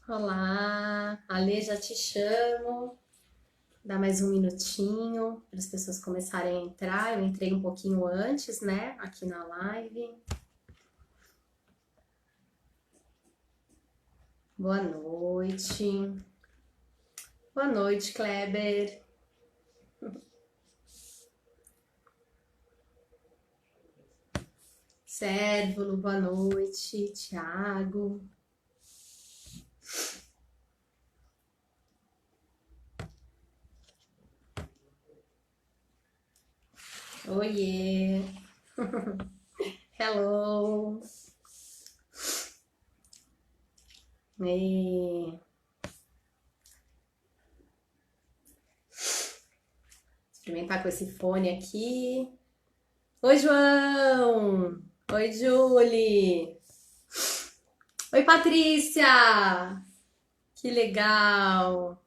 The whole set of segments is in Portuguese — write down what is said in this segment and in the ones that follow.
Olá, Ale, já te chamo. Dá mais um minutinho para as pessoas começarem a entrar. Eu entrei um pouquinho antes, né, aqui na live. Boa noite. Boa noite, Kleber. Cérvulo, boa noite. Tiago. Oiê. Hello. E... Experimentar com esse fone aqui. Oi, João. Oi, Julie. Oi, Patrícia. Que legal.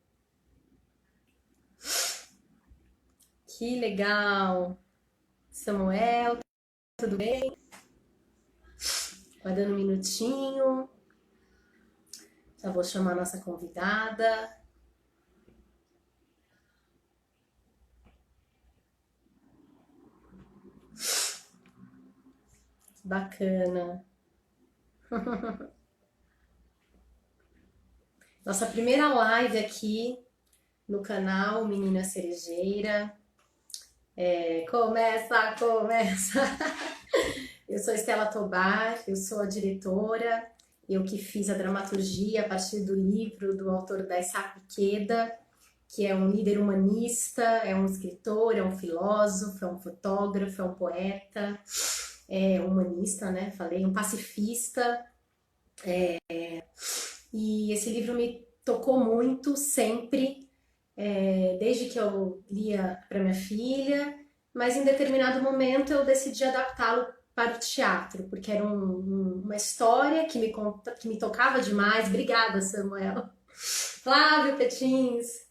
Que legal. Samuel, tudo bem? Guardando um minutinho. Já vou chamar a nossa convidada. Bacana. Nossa primeira live aqui no canal Menina Cerejeira. Começa, começa! Eu sou Estela Tobar, eu sou a diretora, eu que fiz a dramaturgia a partir do livro do autor Daisaku Ikeda, que é um líder humanista, é um escritor, é um filósofo, é um fotógrafo, é um poeta, é humanista, né? Falei, um pacifista. E esse livro me tocou muito sempre, desde que eu lia para minha filha, mas em determinado momento eu decidi adaptá-lo para o teatro, porque era uma história que me tocava demais. Obrigada, Samuel. Flávio Petins.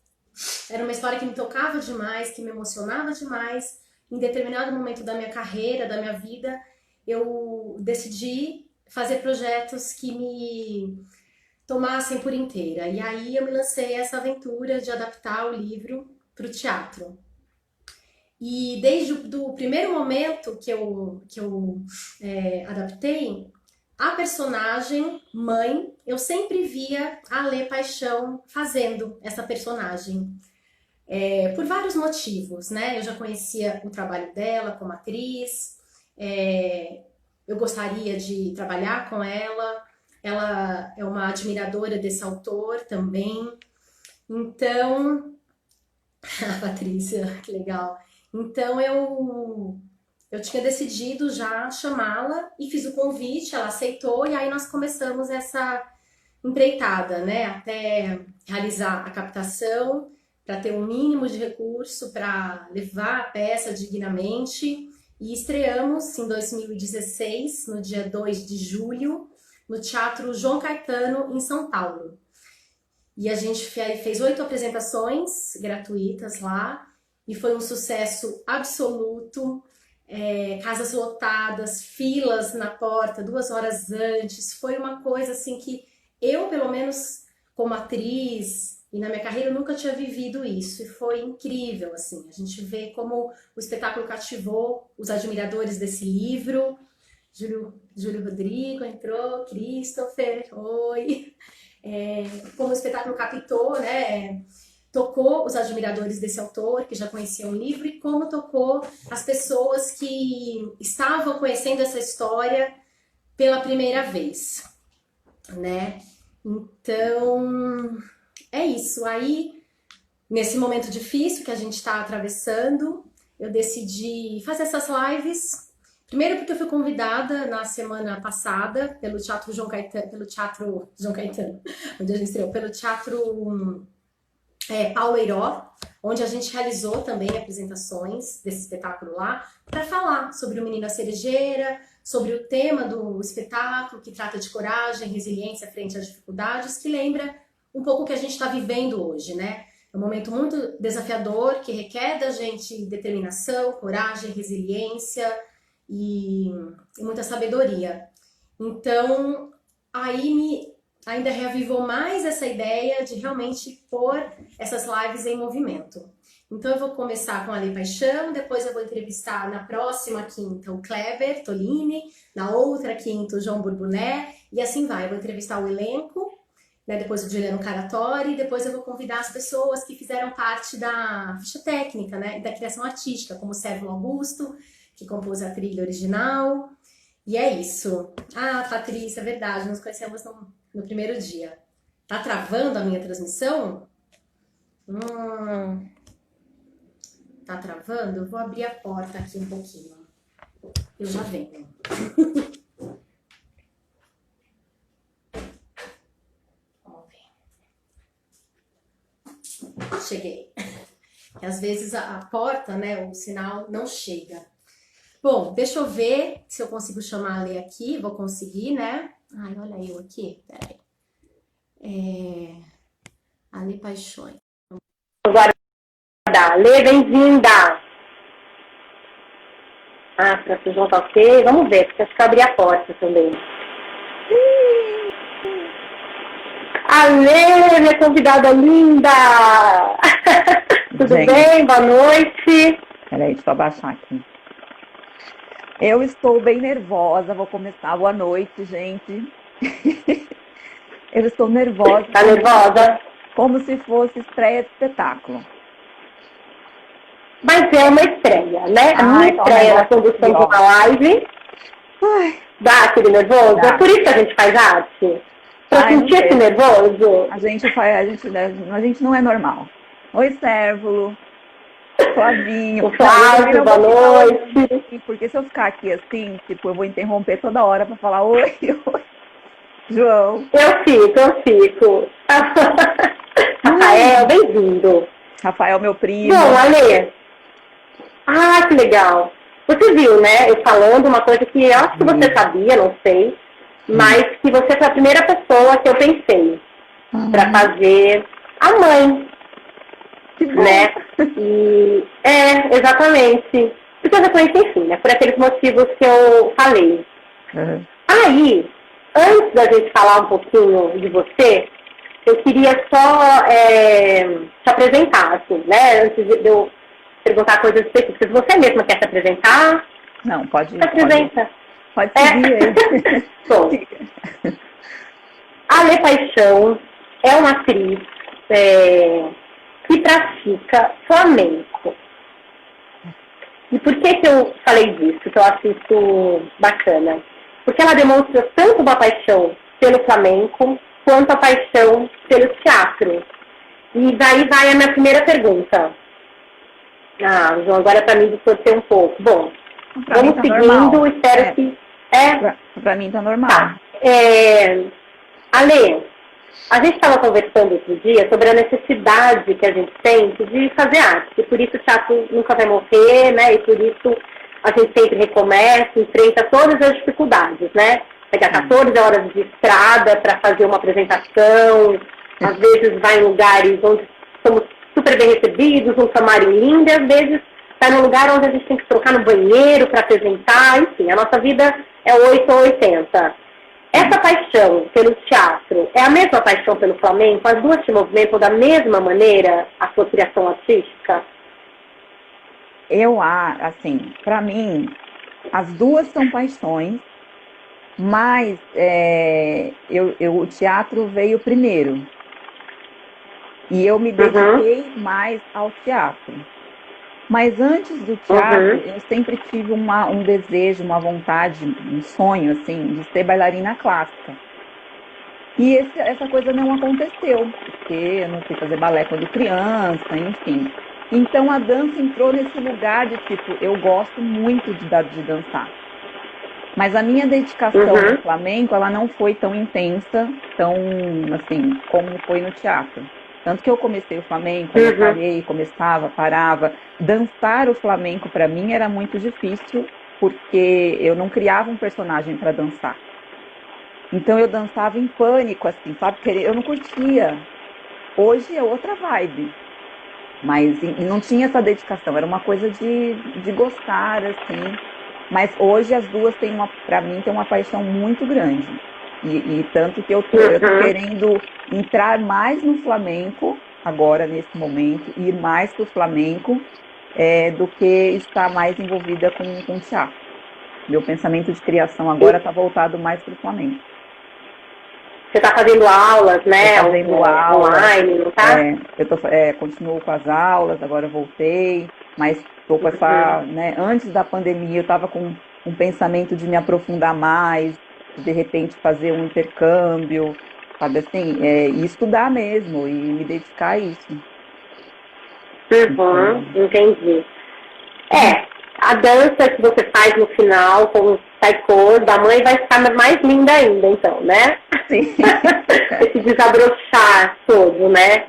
Era uma história que me tocava demais, que me emocionava demais. Em determinado momento da minha carreira, da minha vida, eu decidi fazer projetos que me tomassem por inteira. E aí eu me lancei a essa aventura de adaptar o livro para o teatro. E desde o primeiro momento que eu adaptei, a personagem mãe, eu sempre via a Lê Paixão fazendo essa personagem. Por vários motivos, né? Eu já conhecia o trabalho dela como atriz, eu gostaria de trabalhar com ela, ela é uma admiradora desse autor também. Então, a Patrícia, que legal. Então eu tinha decidido já chamá-la e fiz o convite, ela aceitou e aí nós começamos essa empreitada, né? Até realizar a captação, para ter um mínimo de recurso para levar a peça dignamente. E estreamos em 2016, no dia 2 de julho, no Teatro João Caetano, em São Paulo. E a gente fez 8 apresentações gratuitas lá e foi um sucesso absoluto. Casas lotadas, filas na porta 2 horas antes. Foi uma coisa assim que eu, pelo menos como atriz e na minha carreira, eu nunca tinha vivido isso. E foi incrível, assim. A gente vê como o espetáculo cativou os admiradores desse livro. Júlio Rodrigo entrou, Christopher, oi. Como o espetáculo captou, né? Tocou os admiradores desse autor, que já conheciam o livro, e como tocou as pessoas que estavam conhecendo essa história pela primeira vez, né? Então, é isso. Aí, nesse momento difícil que a gente está atravessando, eu decidi fazer essas lives. Primeiro porque eu fui convidada na semana passada pelo Teatro João Caetano, onde a gente estreou, pelo Teatro Paulo Eiró, onde a gente realizou também apresentações desse espetáculo lá, para falar sobre o Menina Cerejeira, sobre o tema do espetáculo, que trata de coragem, resiliência frente às dificuldades, que lembra um pouco o que a gente está vivendo hoje, né? É um momento muito desafiador, que requer da gente determinação, coragem, resiliência e muita sabedoria. Então, aí ainda reavivou mais essa ideia de realmente pôr essas lives em movimento. Então eu vou começar com a Lei Paixão, depois eu vou entrevistar na próxima quinta o Kleber Tolini, na outra quinta o João Burbuné, e assim vai. Eu vou entrevistar o elenco, né, depois o Juliano Caratori, depois eu vou convidar as pessoas que fizeram parte da ficha técnica, né, da criação artística, como o Sérgio Augusto, que compôs a trilha original. E é isso. Ah, Patrícia, é verdade, nos conhecemos no primeiro dia. Tá travando a minha transmissão? Tá travando? Eu vou abrir a porta aqui um pouquinho. Eu já venho. Vamos ver. Cheguei. E às vezes a porta, né, o sinal não chega. Bom, deixa eu ver se eu consigo chamar a Lê aqui. Vou conseguir, né? Ai, olha eu aqui. Peraí. A Lê Paixões. Lê, bem-vinda! Ah, pra vocês vão estar ok? Vamos ver, porque acho que eu abri a porta também. A Lê, minha convidada linda! Tudo bem? Boa noite! Peraí, deixa eu abaixar aqui. Eu estou bem nervosa, vou começar. Boa noite, gente. Eu estou nervosa. Tá nervosa? Como se fosse estreia de espetáculo. Mas é uma estreia, né? A minha estreia na condução de uma live. Dá aquele nervoso? Dá. É por isso que a gente faz arte? Pra sentir esse nervoso? A gente não é normal. Oi, Sérvulo. Flavinho. O Flávio, boa noite. Porque se eu ficar aqui assim, tipo, eu vou interromper toda hora pra falar oi, oi. João. Eu fico. Rafael, bem-vindo. Rafael, meu primo. Bom, Ale. Ah, que legal. Você viu, né? Eu falando uma coisa que eu acho que você sabia, não sei, mas que você foi a primeira pessoa que eu pensei para fazer a mãe. Que bom. Né? E exatamente. Porque eu já conheci, enfim, né? Por aqueles motivos que eu falei. Aí, antes da gente falar um pouquinho de você, eu queria só te apresentar, assim, né? Antes de eu perguntar coisas específicas. Você mesma quer se apresentar? Não, pode. Se apresenta. Pode seguir aí. Bom, a Lê Paixão é uma atriz que pratica flamenco. E por que eu falei disso? Que eu acho isso bacana. Porque ela demonstra tanto uma paixão pelo flamenco, quanto a paixão pelo teatro. E daí vai a minha primeira pergunta. Ah, João, agora é para mim distorcer um pouco. Bom, vamos tá seguindo, normal. espero que... Pra mim tá normal. Tá. Ale, a gente estava conversando outro dia sobre a necessidade que a gente tem de fazer arte. E por isso o teatro nunca vai morrer, né? E por isso a gente sempre recomeça, enfrenta todas as dificuldades, né? Pegar 14 horas de estrada para fazer uma apresentação, às vezes vai em lugares onde somos super bem recebidos, um camarim lindo, e às vezes está num lugar onde a gente tem que trocar no banheiro para apresentar, enfim, a nossa vida é 8 ou 80. Essa paixão pelo teatro é a mesma paixão pelo flamenco? As duas se movimentam da mesma maneira a sua criação artística? Assim, para mim, as duas são paixões, mas o teatro veio primeiro. E eu me dediquei mais ao teatro. Mas antes do teatro, eu sempre tive um desejo, uma vontade, um sonho, assim, de ser bailarina clássica. E essa coisa não aconteceu, porque eu não fui fazer balé quando criança, enfim. Então a dança entrou nesse lugar de tipo, eu gosto muito de dançar. Mas a minha dedicação no flamenco, ela não foi tão intensa, tão assim, como foi no teatro. Tanto que eu comecei o flamenco, eu parei, começava, parava. Dançar o flamenco para mim era muito difícil, porque eu não criava um personagem para dançar. Então eu dançava em pânico, assim, sabe? Eu não curtia. Hoje é outra vibe. Mas não tinha essa dedicação, era uma coisa de gostar, assim. Mas hoje as duas têm para mim, tem uma paixão muito grande. E tanto que eu tô querendo entrar mais no flamenco, agora, nesse momento, ir mais para o flamenco, do que estar mais envolvida com teatro. Meu pensamento de criação agora está voltado mais para o flamenco. Você está fazendo aulas, né? Tô fazendo aulas, online, não tá? Continuo com as aulas, agora eu voltei, mas estou com essa, né? Antes da pandemia eu estava com um pensamento de me aprofundar mais, de repente fazer um intercâmbio, sabe assim, e estudar mesmo, e me dedicar a isso. Entendi. A dança que você faz no final com o taiko da mãe vai ficar mais linda ainda, então, né? Sim. Esse desabrochar todo, né?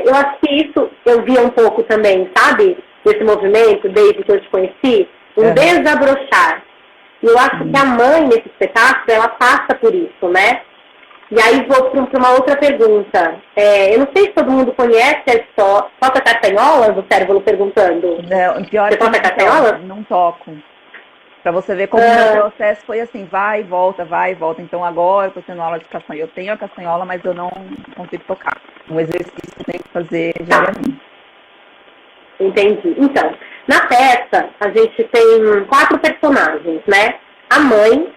Eu acho que isso eu via um pouco também, sabe? Desse movimento, desde que eu te conheci, um desabrochar. E eu acho que a mãe, nesse espetáculo, ela passa por isso, né? E aí vou para uma outra pergunta. Eu não sei se todo mundo conhece a história. Toca castanholas? O Cérvulo perguntando. Não, pior você toca castanholas? Não toco. Para você ver como o meu processo foi assim, vai e volta, vai e volta. Então agora eu estou tendo aula de castanhola. Eu tenho a castanhola, mas eu não consigo tocar. Um exercício que eu tenho que fazer diariamente. Entendi. Então, na peça, a gente tem 4 personagens, né? A mãe,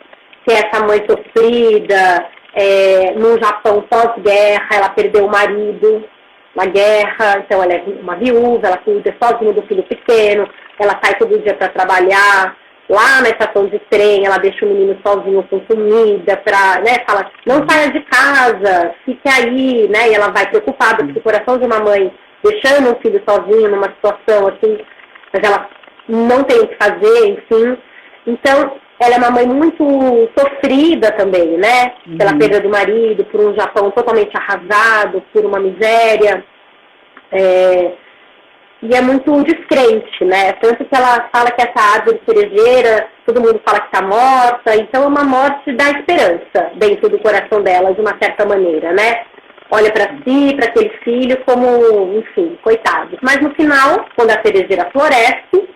que é essa mãe sofrida, no Japão pós-guerra, ela perdeu o marido na guerra, então ela é uma viúva, ela cuida sozinha do filho pequeno, ela sai todo dia para trabalhar, lá na estação de trem, ela deixa o menino sozinho com comida, né, fala, não saia de casa, fique aí, né, e ela vai preocupada, porque o coração de uma mãe deixando um filho sozinho numa situação assim, mas ela não tem o que fazer, enfim. Então, ela é uma mãe muito sofrida também, né? Pela perda do marido, por um Japão totalmente arrasado, por uma miséria. E é muito descrente, né? Tanto que ela fala que essa árvore cerejeira, todo mundo fala que está morta. Então é uma morte da esperança dentro do coração dela, de uma certa maneira, né? Olha para si, para aquele filho, como, enfim, coitado. Mas no final, quando a cerejeira floresce,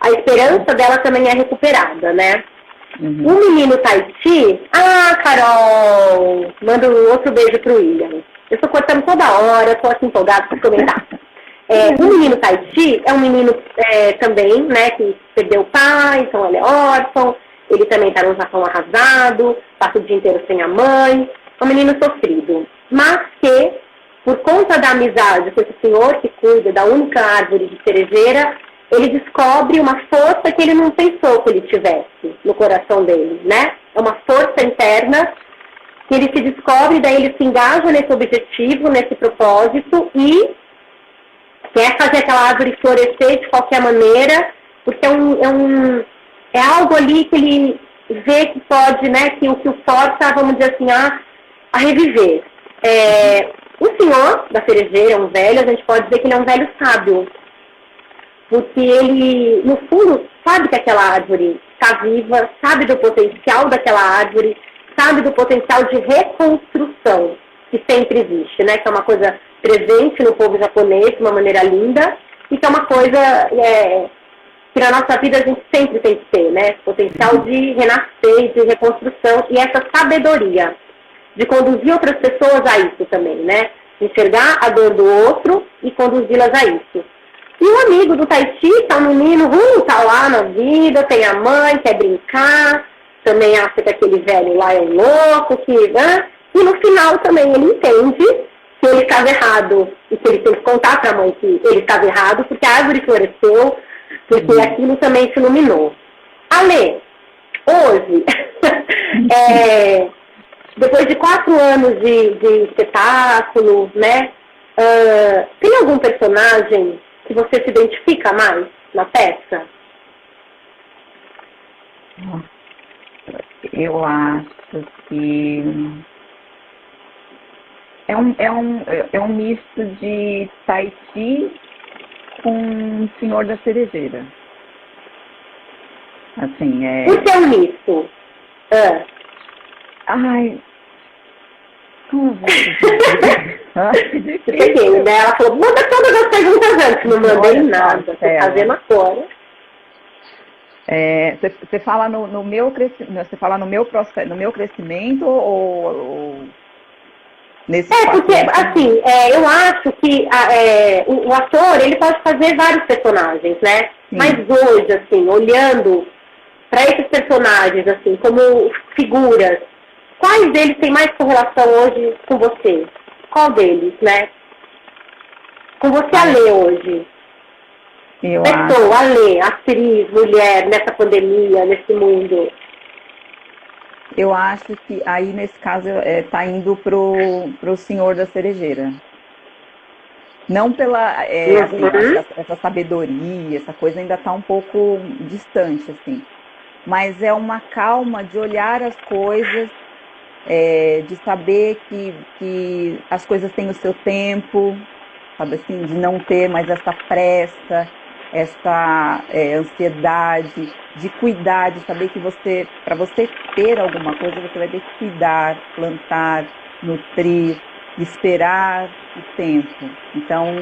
a esperança dela também é recuperada, né? O menino Tahiti, Carol, manda outro beijo pro William. Eu estou cortando toda hora, estou assim empolgada para comentar. O menino Tahiti é um menino também, né, que perdeu o pai, então ele é órfão, ele também está num Japão arrasado, passa o dia inteiro sem a mãe, é um menino sofrido. Mas que, por conta da amizade com esse senhor que cuida da única árvore de cerejeira, ele descobre uma força que ele não pensou que ele tivesse no coração dele, né? É uma força interna que ele se descobre, daí ele se engaja nesse objetivo, nesse propósito e quer fazer aquela árvore florescer de qualquer maneira, porque é algo ali que ele vê que pode, né, que o força, vamos dizer assim, a reviver. O senhor da cerejeira, um velho, a gente pode dizer que ele é um velho sábio, porque ele, no fundo, sabe que aquela árvore está viva, sabe do potencial daquela árvore, sabe do potencial de reconstrução que sempre existe, né? Que é uma coisa presente no povo japonês de uma maneira linda e que é uma coisa que na nossa vida a gente sempre tem que ter, né? Esse potencial de renascer e de reconstrução e essa sabedoria de conduzir outras pessoas a isso também, né? Enxergar a dor do outro e conduzi-las a isso. E o amigo do Tahiti, tá um menino, tá lá na vida, tem a mãe, quer brincar, também acha que aquele velho lá é um louco, né? E no final também ele entende que ele estava errado e que ele tem que contar para a mãe que ele estava errado, porque a árvore floresceu, porque aquilo também se iluminou. Ale, hoje, depois de 4 anos de espetáculo, né? Tem algum personagem que você se identifica mais na peça? Eu acho que é um misto de Tahiti com o Senhor da Cerejeira. Assim, Por que um misto? Ai, como vou dizer? Que difícil. Né? Ela falou, manda todas as perguntas antes, não mandei nada, tô fazendo agora. Você fala no meu crescimento, você fala no meu processo, no meu crescimento ou nesse Porque, assim, eu acho que o ator, ele pode fazer vários personagens, né? Sim. Mas hoje, assim, olhando para esses personagens, assim, como figuras, quais deles têm mais correlação hoje com você? Qual deles, né? Com você, a Lê, hoje. Pessoa, a Lê, atriz, mulher, nessa pandemia, nesse mundo. Eu acho que aí, nesse caso, tá indo pro Senhor da Cerejeira. Não pela assim, acho que essa sabedoria, essa coisa ainda tá um pouco distante, assim. Mas é uma calma de olhar as coisas, de saber que as coisas têm o seu tempo, sabe assim, de não ter mais essa pressa, essa ansiedade, de cuidar, de saber que para você ter alguma coisa, você vai ter que cuidar, plantar, nutrir, esperar o tempo. Então,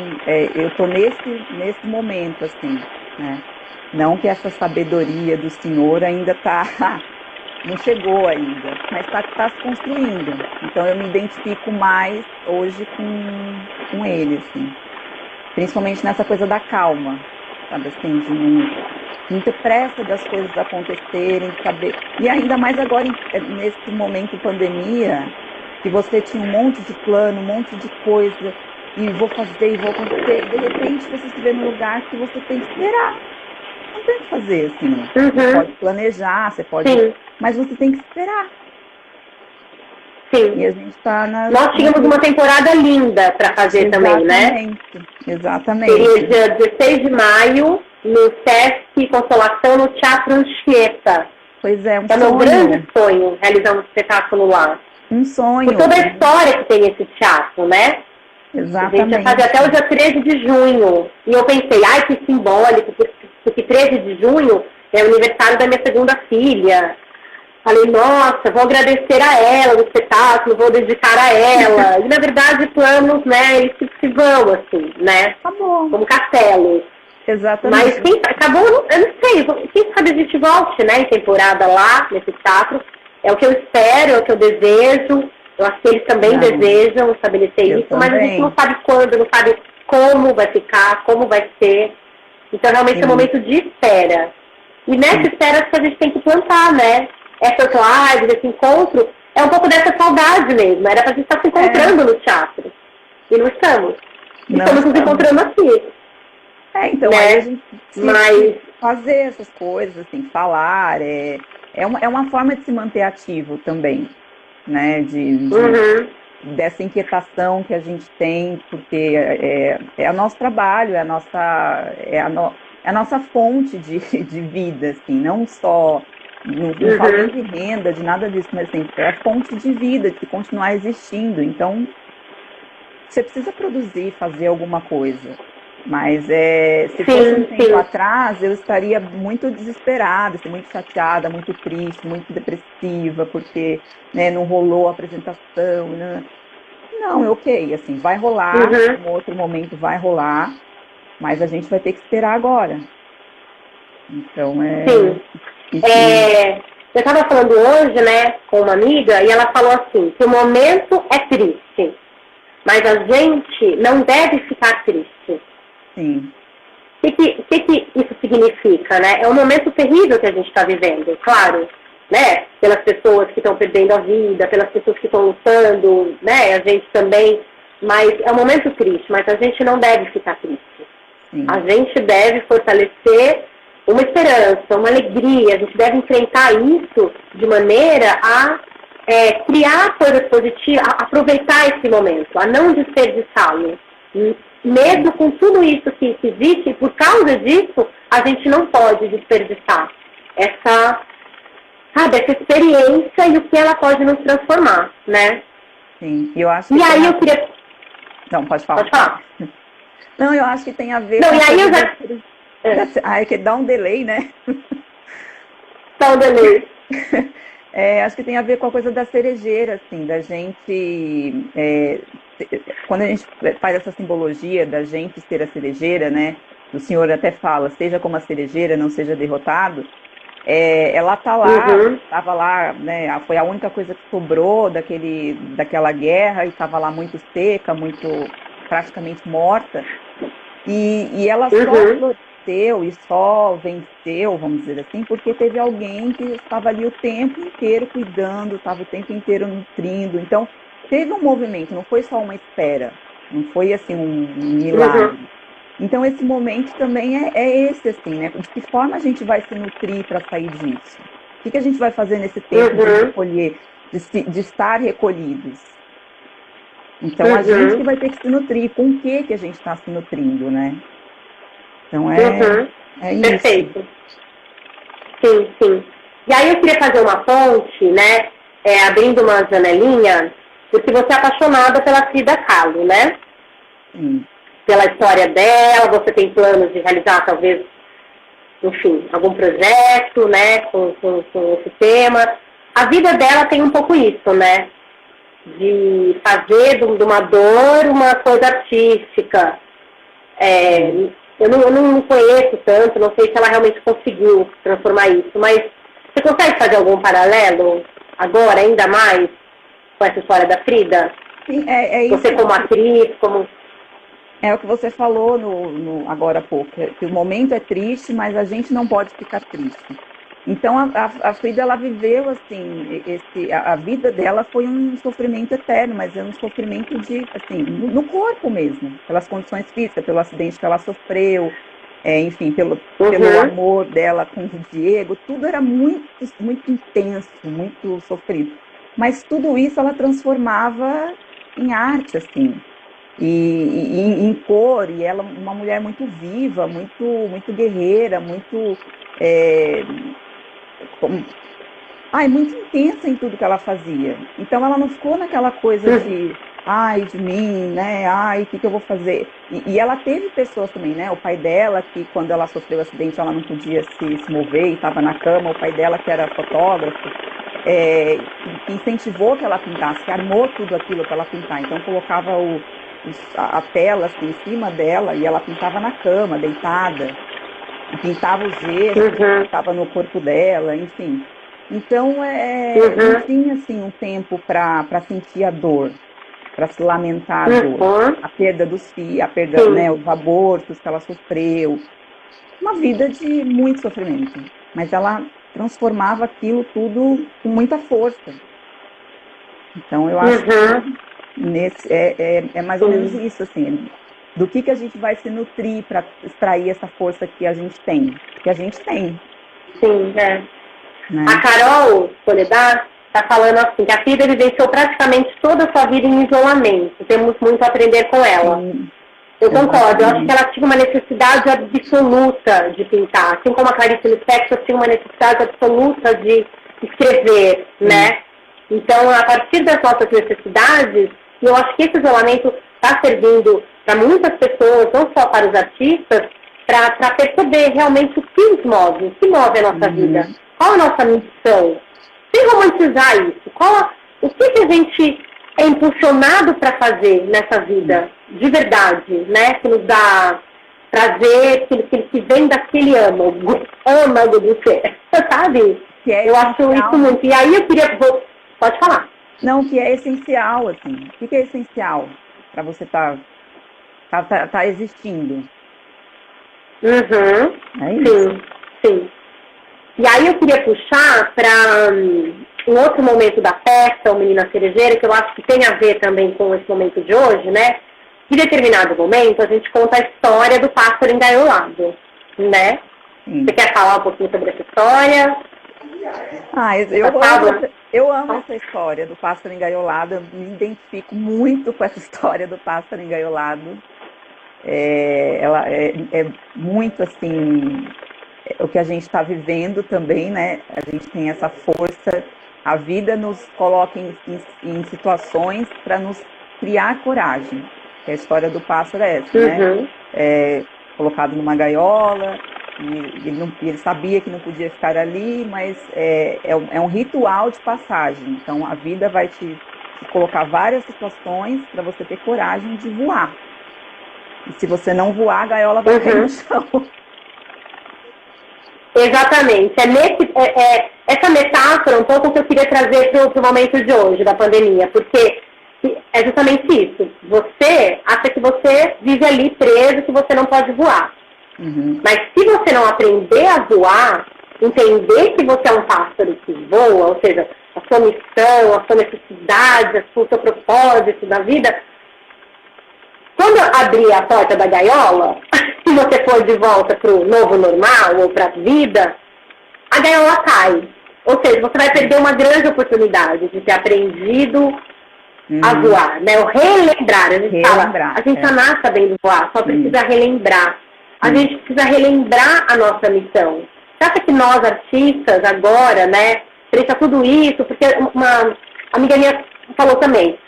eu estou nesse momento, assim, né? Não que essa sabedoria do Senhor ainda não chegou ainda, mas está se construindo. Então, eu me identifico mais hoje com ele, assim. Principalmente nessa coisa da calma, sabe assim, de não ter pressa das coisas acontecerem, saber. E ainda mais agora, nesse momento de pandemia, que você tinha um monte de plano, um monte de coisa, e vou fazer, e vou acontecer. De repente, você se vê num lugar que você tem que esperar. Não tem o que fazer, assim. Você pode planejar, você pode. Sim. Mas você tem que esperar. Sim. E a gente tá Nós tínhamos uma temporada linda para fazer também, né? Exatamente. Seria dia 16 de maio, no Sesc Consolação, no Teatro Anchieta. Pois é, um sonho. É meu grande sonho, realizar um espetáculo lá. Um sonho. Por toda a história que tem esse teatro, né? Exatamente. A gente ia fazer até o dia 13 de junho. E eu pensei, ai, que simbólico, porque 13 de junho é o aniversário da minha segunda filha. Falei, nossa, vou agradecer a ela no espetáculo, vou dedicar a ela. E, na verdade, planos, né, eles se vão, assim, né? Tá bom. Como castelos. Exatamente. Mas acabou, eu não sei, quem sabe a gente volte, né, em temporada lá, nesse teatro. É o que eu espero, é o que eu desejo. Eu acho que eles também desejam estabelecer isso, mas a gente não sabe quando, não sabe como vai ficar, como vai ser. Então, realmente, é um momento de espera. E nessa espera, acho que a gente tem que plantar, né? Essas lives, esse encontro, é um pouco dessa saudade mesmo. Era pra gente estar se encontrando no teatro. E não estamos. Estamos nos encontrando aqui. Então, né? Aí a gente precisa fazer essas coisas, assim, falar. É uma forma de se manter ativo também, né? Dessa inquietação que a gente tem, porque é o nosso trabalho, é a nossa fonte de vida, assim, não só. Não falo de renda, de nada disso, mas assim, é a fonte de vida, de continuar existindo. Então, você precisa produzir, fazer alguma coisa. Mas se fosse um tempo atrás, eu estaria muito desesperada, assim, muito chateada, muito triste, muito depressiva, porque, né, não rolou a apresentação. Né? Não, ok, assim, vai rolar, um outro momento vai rolar, mas a gente vai ter que esperar agora. Então, eu estava falando hoje, né, com uma amiga, e ela falou assim, que o momento é triste, mas a gente não deve ficar triste. Sim. O que isso significa, né? É um momento terrível que a gente está vivendo, claro, né? Pelas pessoas que estão perdendo a vida, pelas pessoas que estão lutando, né? A gente também, mas é um momento triste, mas a gente não deve ficar triste. Sim. A gente deve fortalecer uma esperança, uma alegria, a gente deve enfrentar isso de maneira a criar coisas positivas, a aproveitar esse momento, a não desperdiçá-lo. Mesmo com tudo isso que existe, por causa disso, a gente não pode desperdiçar essa experiência e o que ela pode nos transformar, né? Sim, eu acho que... E aí eu queria... Não, pode falar. Pode falar. Não, eu acho que tem a ver com... Não, e aí eu já... que dá um delay, né? Dá um delay. Acho que tem a ver com a coisa da cerejeira, assim, da gente... quando a gente faz essa simbologia da gente ser a cerejeira, né? O senhor até fala, seja como a cerejeira, não seja derrotado. ela tá lá, Uhum. estava lá, né? Foi a única coisa que sobrou daquela guerra e estava lá muito seca, muito praticamente morta. E ela só Uhum. floresceu e só venceu, vamos dizer assim, porque teve alguém que estava ali o tempo inteiro cuidando, estava o tempo inteiro nutrindo. Então, teve um movimento, não foi só uma espera, não foi assim um Uhum. milagre. Então, esse momento também é esse, assim, né? De que forma a gente vai se nutrir para sair disso? O que a gente vai fazer nesse tempo de Uhum. recolher, de estar recolhidos? Então, a gente que Uhum. vai ter que se nutrir. Com o que a gente está se nutrindo, né? Então, Uhum. é isso. Perfeito. Sim, sim. E aí eu queria fazer uma ponte, né? Abrindo uma janelinha, porque você é apaixonada pela Frida Kahlo, né? Sim. Pela história dela, você tem planos de realizar, talvez, enfim, algum projeto, né, com esse tema. A vida dela tem um pouco isso, né? De fazer de uma dor uma coisa artística. Eu não conheço tanto, não sei se ela realmente conseguiu transformar isso, mas você consegue fazer algum paralelo agora, ainda mais, com essa história da Frida? Sim, é isso. Você como atriz, como... É o que você falou agora há pouco, que o momento é triste, mas a gente não pode ficar triste. Então, a Frida, ela viveu, assim, a vida dela foi um sofrimento eterno, mas é um sofrimento assim, no corpo mesmo, pelas condições físicas, pelo acidente que ela sofreu, enfim, pelo Uhum. amor dela com o Diego, tudo era muito, muito intenso, muito sofrido. Mas tudo isso ela transformava em arte, assim, em cor, e ela uma mulher muito viva, muito guerreira, muito é, como- muito intensa em tudo que ela fazia. Então ela não ficou naquela coisa Uhum. de mim, né? Ai, o que eu vou fazer? E ela teve pessoas também, né? O pai dela, que quando ela sofreu o acidente, ela não podia se mover e estava na cama. O pai dela, que era fotógrafo, que incentivou que ela pintasse, que armou tudo aquilo para ela pintar. Então colocava a tela assim, em cima dela e ela pintava na cama, deitada, e pintava os gestos que Uhum. estava no corpo dela, enfim. Então, não Uhum. tinha assim um tempo para sentir a dor, para se lamentar a dor. Uhum. A perda dos filhos, a perda, Sim. né, os abortos que ela sofreu, uma vida de muito sofrimento. Mas ela transformava aquilo tudo com muita força. Então, eu acho que Uhum. é mais ou menos Sim. isso, assim, do que a gente vai se nutrir para extrair essa força que a gente tem, Sim, é. A né? Carol Soledad está falando assim, que a Frida vivenciou praticamente toda a sua vida em isolamento. Temos muito a aprender com ela. Sim, Eu concordo, eu acho que exatamente. ela tinha uma necessidade absoluta de pintar. Assim como a Clarice Lispector tinha uma necessidade absoluta de escrever, Sim. né? Então, a partir das nossas necessidades, e eu acho que esse isolamento está servindo para muitas pessoas, não só para os artistas, para perceber realmente o que os move, o que move a nossa vida. Uhum. Qual a nossa missão? Sem romantizar isso. O que a gente é impulsionado para fazer nessa vida, de verdade, né? Que nos dá prazer, que vem daquele âmago do ser, sabe? Que é Eu acho isso essencial, né? muito. E aí eu queria... Pode falar. Não, que é essencial, assim. O que é essencial para você tá existindo? Uhum. É isso. Sim, sim. E aí eu queria puxar para um outro momento da festa, o Menina Cerejeira, que eu acho que tem a ver também com esse momento de hoje, né? Em determinado momento, a gente conta a história do pássaro engaiolado, né? Sim. Você quer falar um pouquinho sobre essa história? Eu amo essa história do pássaro engaiolado. Eu me identifico muito com essa história do pássaro engaiolado. Ela é muito assim o que a gente está vivendo também, né? A gente tem essa força. A vida nos coloca em situações para nos criar coragem. A história do pássaro é essa, né? Uhum. Colocado numa gaiola, e ele sabia que não podia ficar ali, mas é um ritual de passagem. Então a vida vai te colocar várias situações para você ter coragem de voar. E se você não voar, a gaiola vai cair no chão. Exatamente. Essa metáfora um pouco que eu queria trazer para o momento de hoje, da pandemia, porque é justamente isso. Você acha que você vive ali preso, que você não pode voar. Uhum. Mas se você não aprender a voar, entender que você é um pássaro que voa, ou seja, a sua missão, a sua necessidade, o seu propósito da vida, quando abrir a porta da gaiola, se você for de volta para o novo normal ou para a vida, a gaiola cai. Ou seja, você vai perder uma grande oportunidade de ter aprendido a voar, né? O relembrar. A gente fala, a gente já nasce sabendo voar, só precisa relembrar. A gente precisa relembrar a nossa missão. Você acha que nós, artistas, agora, né, frente a tudo isso, porque uma amiga minha falou também,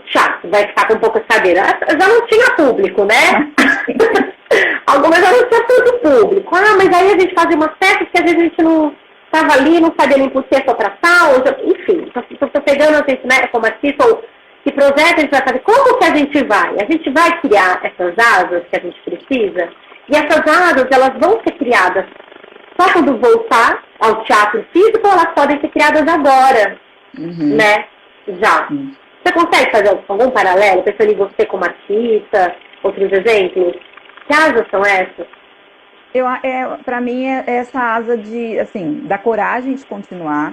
chato, vai ficar com poucas cadeiras. Já não tinha público, né? Algumas já não tinha tanto público. Mas aí a gente fazia umas festas que às vezes a gente não estava ali, não sabia nem por que só para tal, enfim, estou pegando a gente, né, como artista, ou que projeto a gente vai fazer, como que a gente vai? A gente vai criar essas asas que a gente precisa, e essas asas, elas vão ser criadas só quando voltar ao teatro físico, ou elas podem ser criadas agora, né? Já. Você consegue fazer algum paralelo, pensando em você como artista, outros exemplos? Que asas são essas? Para mim é essa asa de, assim, da coragem de continuar,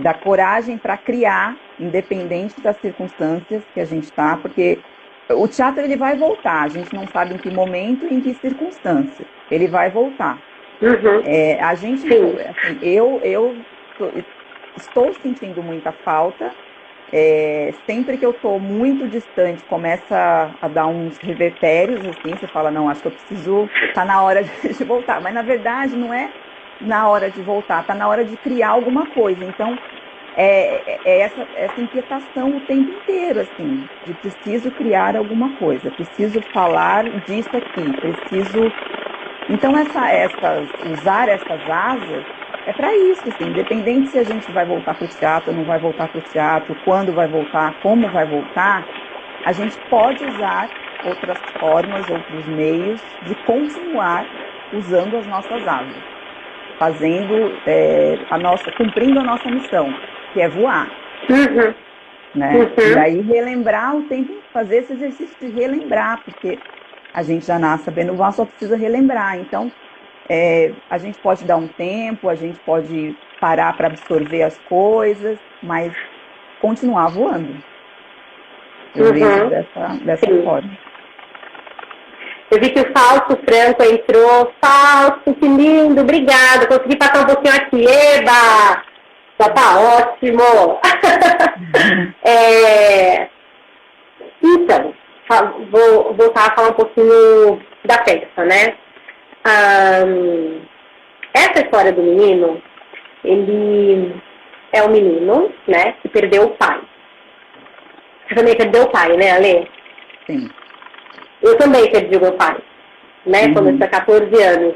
da coragem para criar, independente das circunstâncias que a gente está, porque o teatro ele vai voltar, a gente não sabe em que momento e em que circunstância ele vai voltar. A gente, assim, eu estou sentindo muita falta. Sempre que eu estou muito distante, começa a dar uns revertérios, assim, você fala, não, acho que eu preciso, tá na hora de voltar. Mas, na verdade, não é na hora de voltar, tá na hora de criar alguma coisa. Então, essa inquietação o tempo inteiro, assim, de preciso criar alguma coisa, preciso falar disso aqui, preciso... Então, usar essas asas é para isso, assim, independente se a gente vai voltar para o teatro, não vai voltar para o teatro, quando vai voltar, como vai voltar, a gente pode usar outras formas, outros meios de continuar usando as nossas asas, fazendo cumprindo a nossa missão, que é voar. Né? E daí relembrar o tempo, fazer esse exercício de relembrar, porque a gente já nasce sabendo voar, só precisa relembrar. Então, a gente pode dar um tempo, a gente pode parar para absorver as coisas, mas continuar voando. Eu vejo dessa forma. Eu vi que o Fausto Franco entrou. Fausto, que lindo, obrigada. Consegui passar um pouquinho aqui. Eba! Já tá ótimo. Então, vou voltar a falar um pouquinho da peça, né? Essa história do menino, ele é um menino, né, que perdeu o pai. Você também perdeu o pai, né, Ale? Sim. Eu também perdi o meu pai, né, quando eu tinha 14 anos.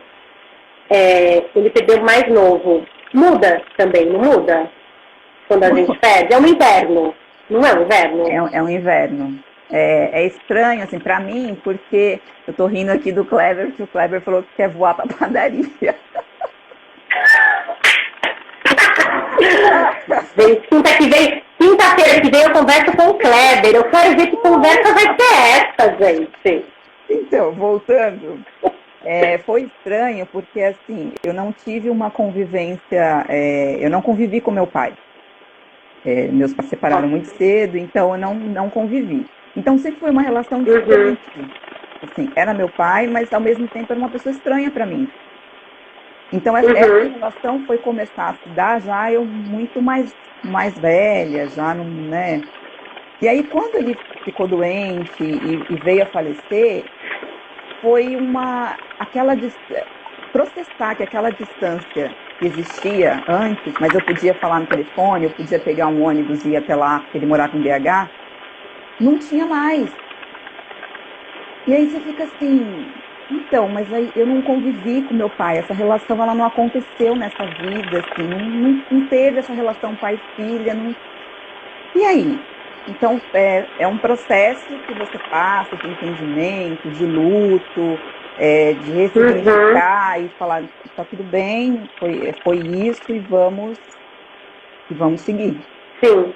Ele perdeu o mais novo. Muda também, não muda? Quando a gente perde. É um inverno, não é um inverno? É um inverno. É estranho, assim, pra mim, porque eu tô rindo aqui do Kleber, que o Kleber falou que quer voar pra padaria. Quinta-feira que vem eu converso com o Kleber. Eu quero ver que conversa vai ser essa, gente. Então, voltando, foi estranho porque, assim, eu não tive uma convivência, eu não convivi com meu pai. Meus pais se separaram muito cedo, então eu não convivi. Então sempre foi uma relação distante. Assim, era meu pai, mas ao mesmo tempo era uma pessoa estranha para mim. Então essa relação foi começar a se dar já eu muito mais velha, já não, né? E aí quando ele ficou doente e veio a falecer, foi processar que aquela distância que existia antes, mas eu podia falar no telefone, eu podia pegar um ônibus e ir até lá, porque ele morava em BH, não tinha mais. E aí você fica assim, então, mas aí eu não convivi com meu pai, essa relação ela não aconteceu nessa vida, assim, não teve essa relação pai-filha, E aí? Então, é um processo que você passa de entendimento, de luto, de ressignificar e falar, tá tudo bem, foi isso e vamos seguir. Sim.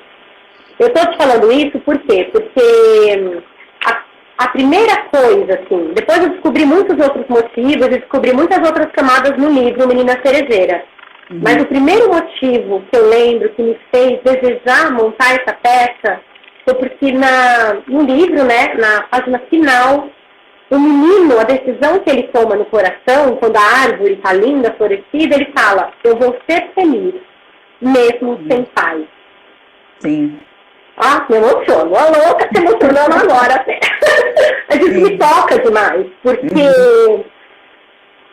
Eu estou te falando isso por quê? Porque a primeira coisa, assim, depois eu descobri muitos outros motivos e descobri muitas outras camadas no livro Menina Cerejeira. Mas o primeiro motivo que eu lembro que me fez desejar montar essa peça foi porque no livro, né, na página final, o menino, a decisão que ele toma no coração, quando a árvore está linda, florescida, ele fala, eu vou ser feliz, mesmo sem pai. Sim. Ah, me emociono. A louca se emocionando agora até. Mas isso me toca demais, porque,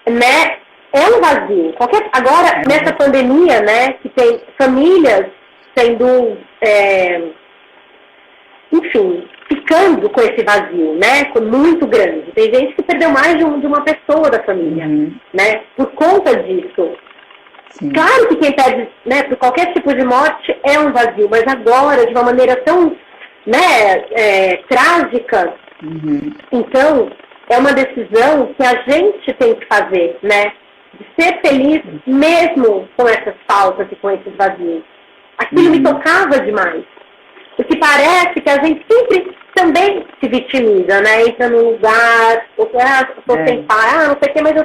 né, é um vazio. Agora, nessa pandemia, né, que tem famílias sendo, enfim, ficando com esse vazio, né, muito grande. Tem gente que perdeu mais de uma pessoa da família, né, por conta disso. Sim. Claro que quem perde, né, por qualquer tipo de morte é um vazio, mas agora, de uma maneira tão, né, trágica, então, é uma decisão que a gente tem que fazer, né, de ser feliz mesmo com essas faltas e com esses vazios. Aquilo me tocava demais. Porque parece que a gente sempre também se vitimiza, né, entra num lugar, eu sou sem pai, não sei o que, mas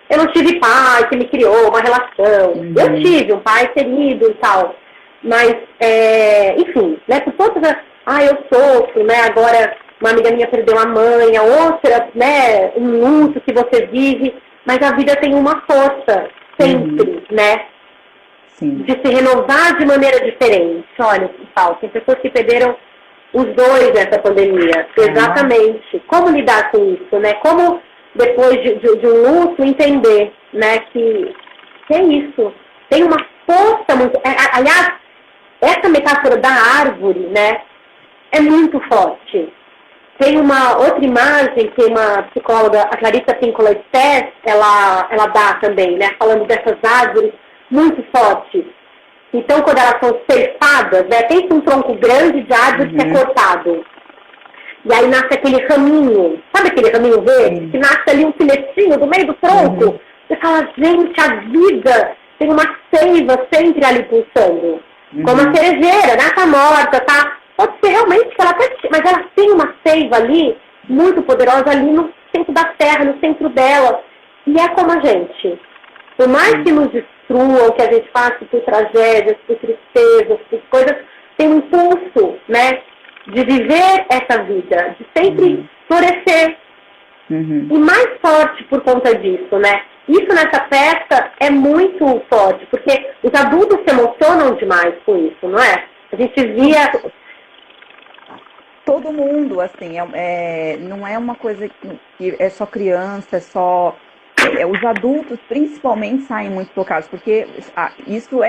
eu não tive pai que me criou uma relação. Eu tive um pai querido e tal. Mas, enfim, né, por todas as... eu sofro, né, agora uma amiga minha perdeu a mãe, a outra, né, um luto que você vive. Mas a vida tem uma força, sempre, né? Sim. De se renovar de maneira diferente. Olha, Paulo, tem pessoas que perderam os dois nessa pandemia. Exatamente. Como lidar com isso, né? Como... depois de um luto, entender, né, que é isso. Tem uma força muito... aliás, essa metáfora da árvore, né, é muito forte. Tem uma outra imagem que uma psicóloga, a Clarissa Pinkola Estés, ela dá também, né, falando dessas árvores muito fortes. Então, quando elas são ceifadas, né, tem um tronco grande de árvore que é cortado. E aí nasce aquele raminho, sabe aquele raminho verde? Que nasce ali um filetinho do meio do tronco. Você fala, gente, a vida tem uma seiva sempre ali pulsando. Como a cerejeira, né? Tá morta, tá... Pode ser realmente que ela até... Mas ela tem uma seiva ali, muito poderosa, ali no centro da terra, no centro dela. E é como a gente. Por mais que nos destruam, que a gente passe por tragédias, por tristezas, por coisas, tem um impulso, né? De viver essa vida, de sempre florescer. E mais forte por conta disso, né? Isso nessa peça é muito forte, porque os adultos se emocionam demais com isso, não é? A gente via... Todo mundo, assim, não é uma coisa que é só criança, é só... os adultos, principalmente, saem muito tocados, porque isso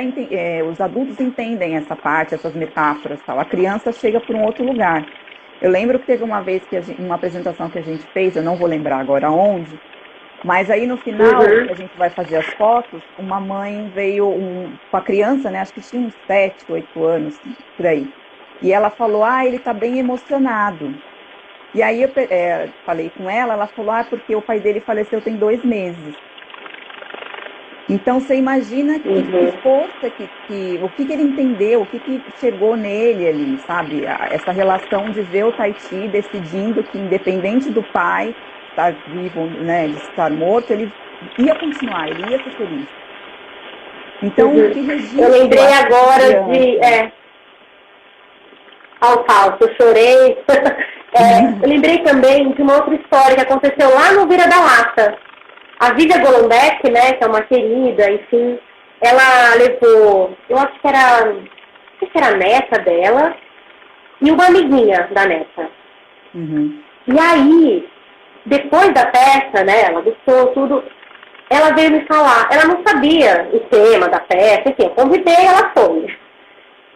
os adultos entendem essa parte, essas metáforas, tal. A criança chega por um outro lugar. Eu lembro que teve uma vez uma apresentação que a gente fez, eu não vou lembrar agora onde, mas aí no final, que a gente vai fazer as fotos, uma mãe veio com a criança, né, acho que tinha uns 7, 8 anos, por aí, e ela falou, ele tá bem emocionado. E aí eu falei com ela falou, porque o pai dele faleceu tem 2 meses. Então você imagina que força, o que ele entendeu, o que chegou nele ali, sabe? Essa relação de ver o Tahiti decidindo que independente do pai estar vivo, né, de estar morto, ele ia continuar, ele ia ser feliz. Então, que registro... Eu lembrei agora de... ao falso, eu chorei... eu lembrei também de uma outra história que aconteceu lá no Vira da Lata. A Vivian Golombek, né, que é uma querida, enfim, ela levou, eu acho que era, não sei se era a neta dela, e uma amiguinha da neta. E aí, depois da peça, né, ela gostou tudo, ela veio me falar, ela não sabia o tema da peça, enfim, eu convidei, ela foi.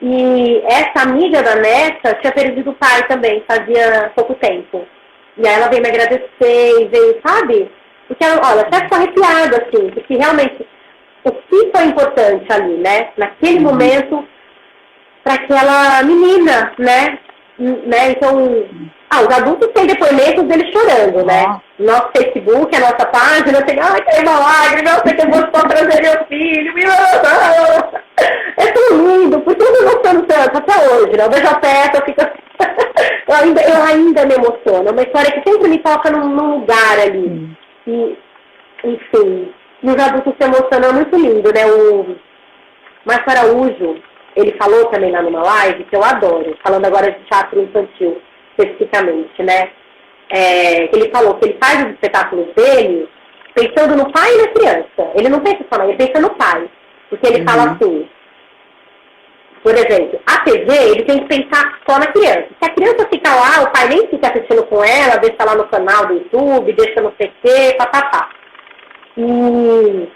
E essa amiga da neta tinha perdido o pai também, fazia pouco tempo. E aí ela veio me agradecer e veio, sabe? Porque ela, olha, até ficou arrepiada, assim, porque realmente o que foi importante ali, né? Naquele momento, para aquela menina, né? né? Então, os adultos têm depoimentos deles chorando, né? Nosso Facebook, a nossa página, tem, ai, tem uma lágrima, eu sei que eu vou só trazer meu filho, é tão lindo, por que eu me emociono tanto até hoje, né? Eu vejo a festa, eu fico eu ainda me emociono, é uma história que sempre me toca num lugar ali. E, enfim, e os adultos se emocionam, é muito lindo, né? O Márcio Araújo, ele falou também lá numa live, que eu adoro, falando agora de teatro infantil, especificamente, né? Ele falou que ele faz os espetáculos dele pensando no pai e na criança. Ele não pensa só na, ele pensa no pai. Porque ele fala assim, por exemplo, a TV, ele tem que pensar só na criança. Se a criança fica lá, o pai nem fica assistindo com ela, deixa lá no canal do YouTube, deixa no PC, papapá. E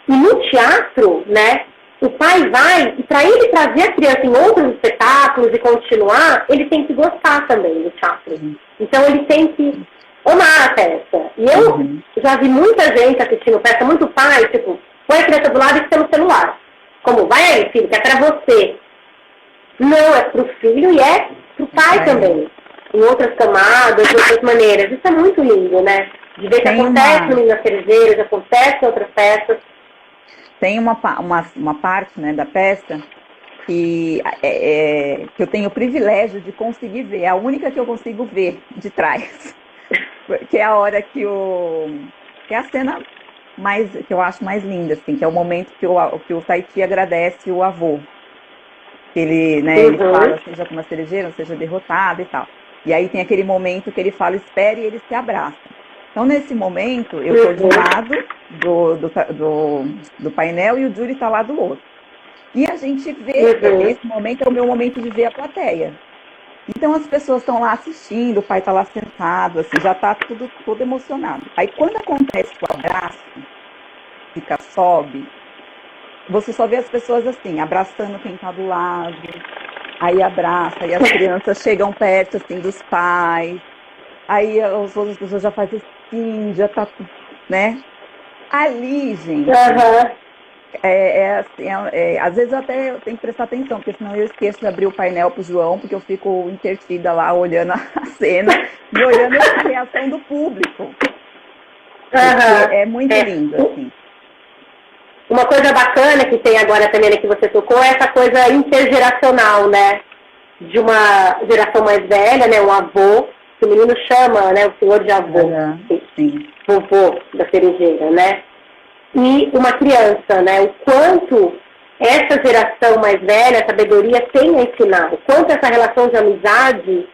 no teatro, né, o pai vai, e para ele trazer a criança em outros espetáculos e continuar, ele tem que gostar também do teatro. Então ele tem que amar a peça. E eu já vi muita gente assistindo peça, muito pai, tipo, põe a criança do lado e fica no celular. Como, vai aí, filho, que é pra você. Não, é pro filho e é pro pai também. Em outras camadas, de outras maneiras. Isso é muito lindo, né? De ver que acontece no Minas Cerejeiras, acontece em outras peças. Tem uma parte, né, da peça que eu tenho o privilégio de conseguir ver. É a única que eu consigo ver de trás. Que é a hora que é a cena que eu acho mais linda, assim, que é o momento que o Tahiti agradece o avô. Ele, né, ele fala, seja como uma cerejeira, seja derrotado e tal. E aí tem aquele momento que ele fala, espere, e eles se abraçam. Então, nesse momento, eu estou de um lado do painel e o Júlio está lá do outro. E a gente vê, esse momento é o meu momento de ver a plateia. Então, as pessoas estão lá assistindo, o pai está lá sentado, assim, já está tudo emocionado. Aí, quando acontece o abraço, sobe, você só vê as pessoas assim, abraçando quem está do lado, aí abraça, aí as crianças chegam perto, assim, dos pais, aí as outras pessoas já fazem assim, já tá, né? Ali, gente, às vezes eu tenho que prestar atenção, porque senão eu esqueço de abrir o painel pro João, porque eu fico intertida lá, olhando a cena e olhando a reação do público. É muito lindo, assim. Uma coisa bacana que tem agora também, né, que você tocou, é essa coisa intergeracional, né? De uma geração mais velha, né? Um avô, que o menino chama, né? O senhor de avô. Sim. Vovô da cerejeira, né? E uma criança, né? O quanto essa geração mais velha, a sabedoria, tem a ensinar. O quanto essa relação de amizade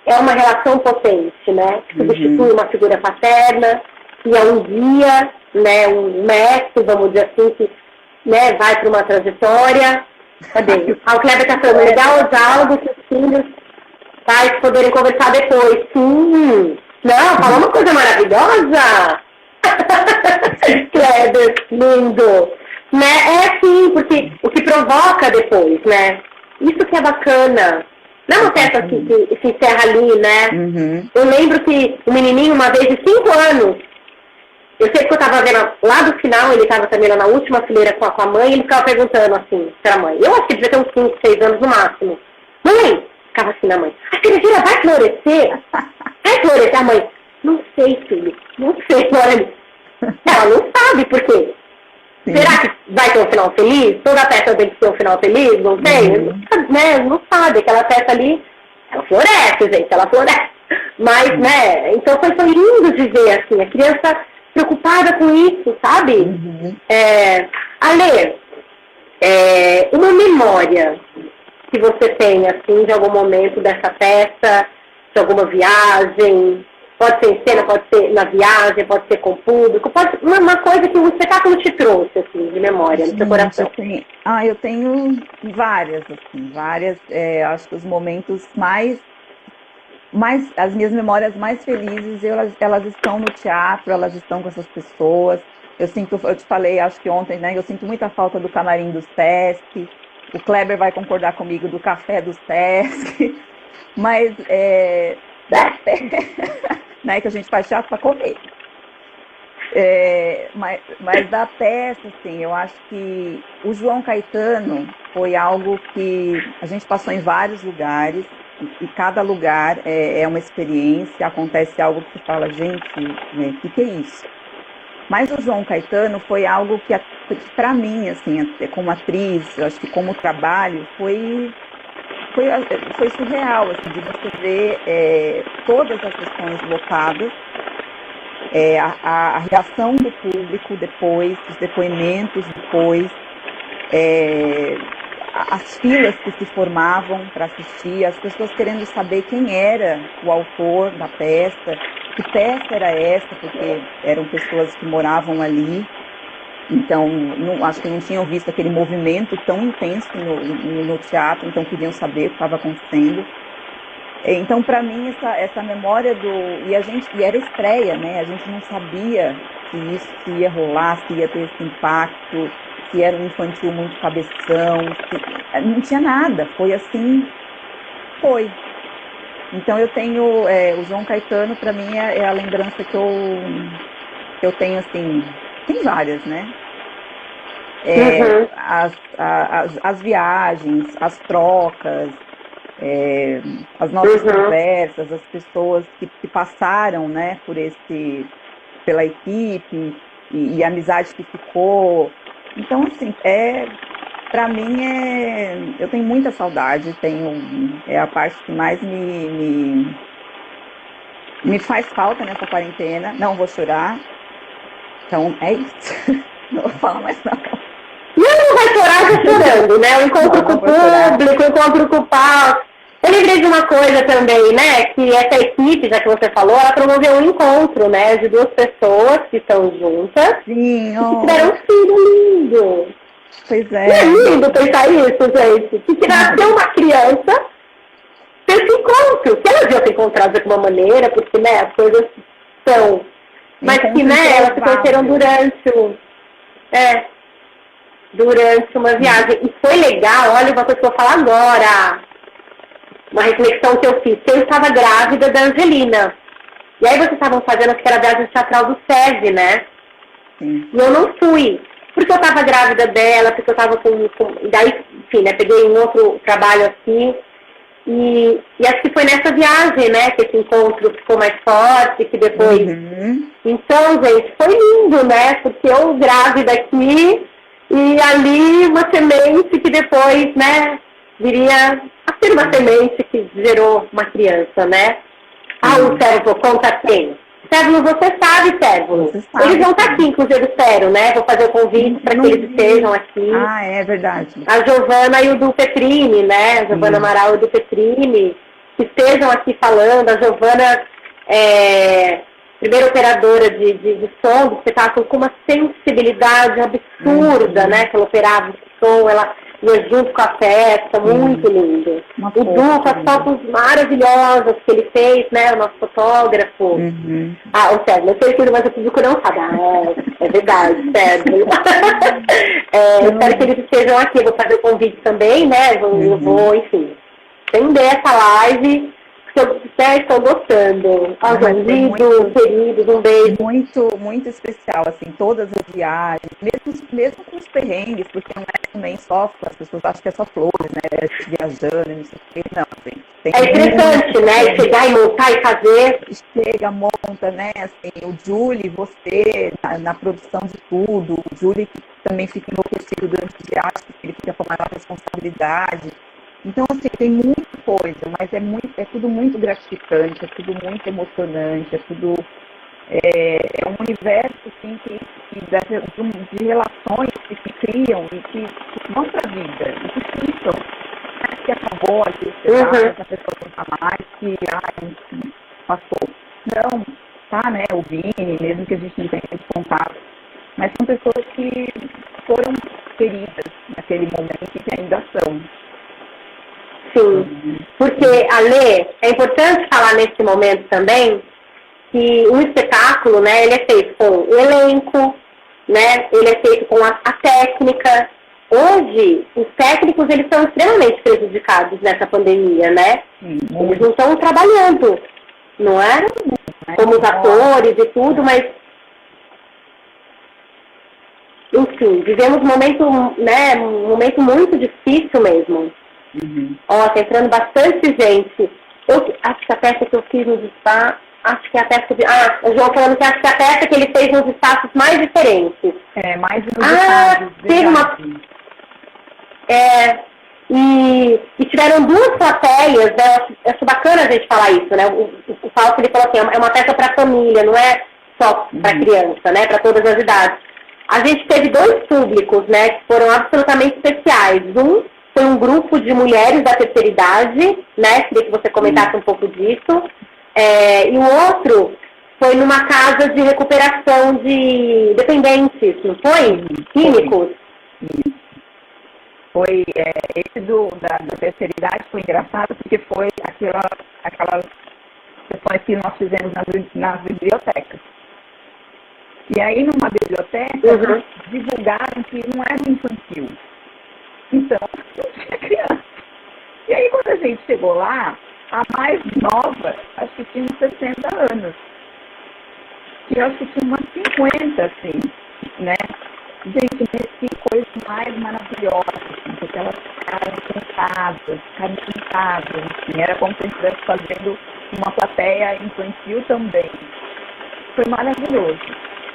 é uma relação potente, né? Que substitui uma figura paterna, que é um guia, né, um mestre, vamos dizer assim, que, né, vai para uma trajetória. Cadê? O Kleber está falando, legal usar algo que os filhos pais poderem conversar depois. Sim! Não, falou uma coisa maravilhosa! Kleber, lindo! Né? É assim, porque o que provoca depois, né? Isso que é bacana. Não é uma peça que se encerra ali, né? Eu lembro que o menininho, uma vez de 5 anos, eu sei que eu estava vendo lá do final, ele estava também lá na última fileira com a mãe, e ele ficava perguntando assim para a mãe. Eu acho que devia ter uns 5, 6 anos no máximo. Mãe! Ficava assim na mãe. A cerejeira vai florescer? Vai florescer? A mãe, não sei, filho. Não sei, olha. Ela não sabe por quê. Será que vai ter um final feliz? Toda peça tem que ter um final feliz? Não tem? Né? Não sabe. Aquela peça ali, ela floresce, gente. Ela floresce. Mas, né? Então foi lindo de ver, assim, a criança preocupada com isso, sabe? Ale, uma memória que você tem, assim, de algum momento dessa peça, de alguma viagem, pode ser em cena, pode ser na viagem, pode ser com o público, pode ser uma coisa que o espetáculo te trouxe, assim, de memória, no seu coração. Eu tenho várias, assim, acho que os momentos mais as minhas memórias mais felizes, elas estão no teatro, elas estão com essas pessoas. Eu te falei, acho que ontem, né? Eu sinto muita falta do camarim do Sesc. O Kleber vai concordar comigo do café do Sesc. Mas né, que a gente faz teatro para comer. Mas da peça, assim, eu acho que o João Caetano foi algo que a gente passou em vários lugares. e cada lugar é uma experiência, acontece algo que você fala, gente, né, que é isso? Mas o João Caetano foi algo que para mim, assim, como atriz, eu acho que como trabalho, foi surreal, assim, de você ver todas as sessões lotadas, a reação do público depois, os depoimentos depois, as filas que se formavam para assistir, as pessoas querendo saber quem era o autor da peça, que peça era essa, porque eram pessoas que moravam ali, então acho que não tinham visto aquele movimento tão intenso no teatro, então queriam saber o que estava acontecendo. Então, para mim, essa memória e era estreia, né? A gente não sabia se isso ia rolar, se ia ter esse impacto, se era um infantil muito cabeção, não tinha nada, foi assim, foi. Então eu tenho, o João Caetano para mim é a lembrança que eu tenho, assim, tem várias, né? As viagens, as trocas, as nossas conversas, as pessoas que passaram, né, pela equipe e a amizade que ficou. Então, assim, para mim eu tenho muita saudade, é a parte que mais me faz falta nessa quarentena. Não vou chorar, então é isso. Não vou falar mais não. Não vai chorar já chorando, né? O encontro com o público, o encontro com o palco. Eu lembrei de uma coisa também, né? Que essa equipe, já que você falou, ela promoveu um encontro, né? De duas pessoas que estão juntas. Sim, que tiveram um filho lindo. Pois é. Não é lindo pensar isso, gente? Que nasceu uma criança desse encontro. Que elas iam se encontrar de alguma maneira, porque, né, as coisas são. Mas que, né, elas se conheceram durante uma viagem. E foi legal, olha uma coisa que eu vou falar agora. Uma reflexão que eu fiz. Eu estava grávida da Angelina. E aí vocês estavam fazendo aquela viagem teatral do SESI, né? Sim. E eu não fui. Porque eu estava grávida dela, porque eu estava com... Daí, enfim, né? Peguei um outro trabalho assim. E acho que foi nessa viagem, né? Que esse encontro ficou mais forte, que depois... Então, gente, foi lindo, né? Porque eu grávida aqui e ali uma semente que depois, né? Viria a ser uma semente que gerou uma criança, né? O Sérvulo, conta quem? Sérvulo, você sabe, Sérvulo. Eles vão estar aqui, inclusive, espero, né? Vou fazer o convite para que eles estejam aqui. Ah, é verdade. A Giovana e o Du Petrini, né? A Giovana Amaral e o Du Petrini, que estejam aqui falando. A Giovana primeira operadora de som do espetáculo, com uma sensibilidade absurda, né? Que ela operava o som, ela ia junto com a peça, muito lindo. O Du, com as fotos maravilhosas que ele fez, né? O nosso fotógrafo. O Sérgio, eu sei tudo, mas o público não sabe. É verdade, Sérgio. Espero que eles estejam aqui. Eu vou fazer o convite também, né? Eu vou, enfim, estender essa live. Eu estou gostando. Joãozinho, queridos, um beijo. Muito, muito especial, assim, todas as viagens, mesmo com os perrengues, porque não é também só, as pessoas acham que é só flores, né? Viajando, não sei o que, não, gente. É interessante, né? Chegar e montar e fazer. Chega, monta, né? Assim, o Júlio, você, na produção de tudo, o Júlio que também fica enlouquecido durante os viagens, porque ele fica com a maior responsabilidade. Então, assim, tem muita coisa, mas é tudo muito gratificante, é tudo muito emocionante, é tudo... É um universo, assim, de relações que se criam e que vão para a vida, e que ficam. Não é que acabou ali, essa pessoa não está mais, que passou. Não, tá, né, o Vini, mesmo que a gente não tenha esse contato, mas são pessoas que foram queridas naquele momento e que ainda são. Sim, porque, Ale, é importante falar nesse momento também que o espetáculo, né, ele é feito com o elenco, né, ele é feito com a técnica. Hoje, os técnicos, eles são extremamente prejudicados nessa pandemia, né? Eles não estão trabalhando, não é? Como os atores e tudo, mas... Enfim, vivemos um momento muito difícil mesmo. Ó, tá entrando bastante gente. Eu acho que a peça que eu fiz nos espaços, acho que é a peça que o João falando que acho que é a peça que ele fez nos espaços mais diferentes. Mais inusitados. Teve uma... E tiveram duas plateias, né? Eu acho bacana a gente falar isso, né? O Paulo, ele falou assim, é uma peça para família, não é só para criança, né? Para todas as idades. A gente teve dois públicos, né? Que foram absolutamente especiais. Um foi um grupo de mulheres da terceira idade, né? Queria que você comentasse um pouco disso. E o outro foi numa casa de recuperação de dependentes, não foi? Químicos. Foi, esse da terceira idade foi engraçado porque foi aquelas sessões que nós fizemos nas bibliotecas. E aí, numa biblioteca, divulgaram que não era infantil. Então, não tinha criança. E aí, quando a gente chegou lá, a mais nova, acho que tinha uns 60 anos. E eu acho que tinha umas 50, assim, né? Gente, mas que coisa mais maravilhosa, assim, porque elas ficaram sentadas, assim, era como se a gente estivesse fazendo uma plateia infantil também. Foi maravilhoso.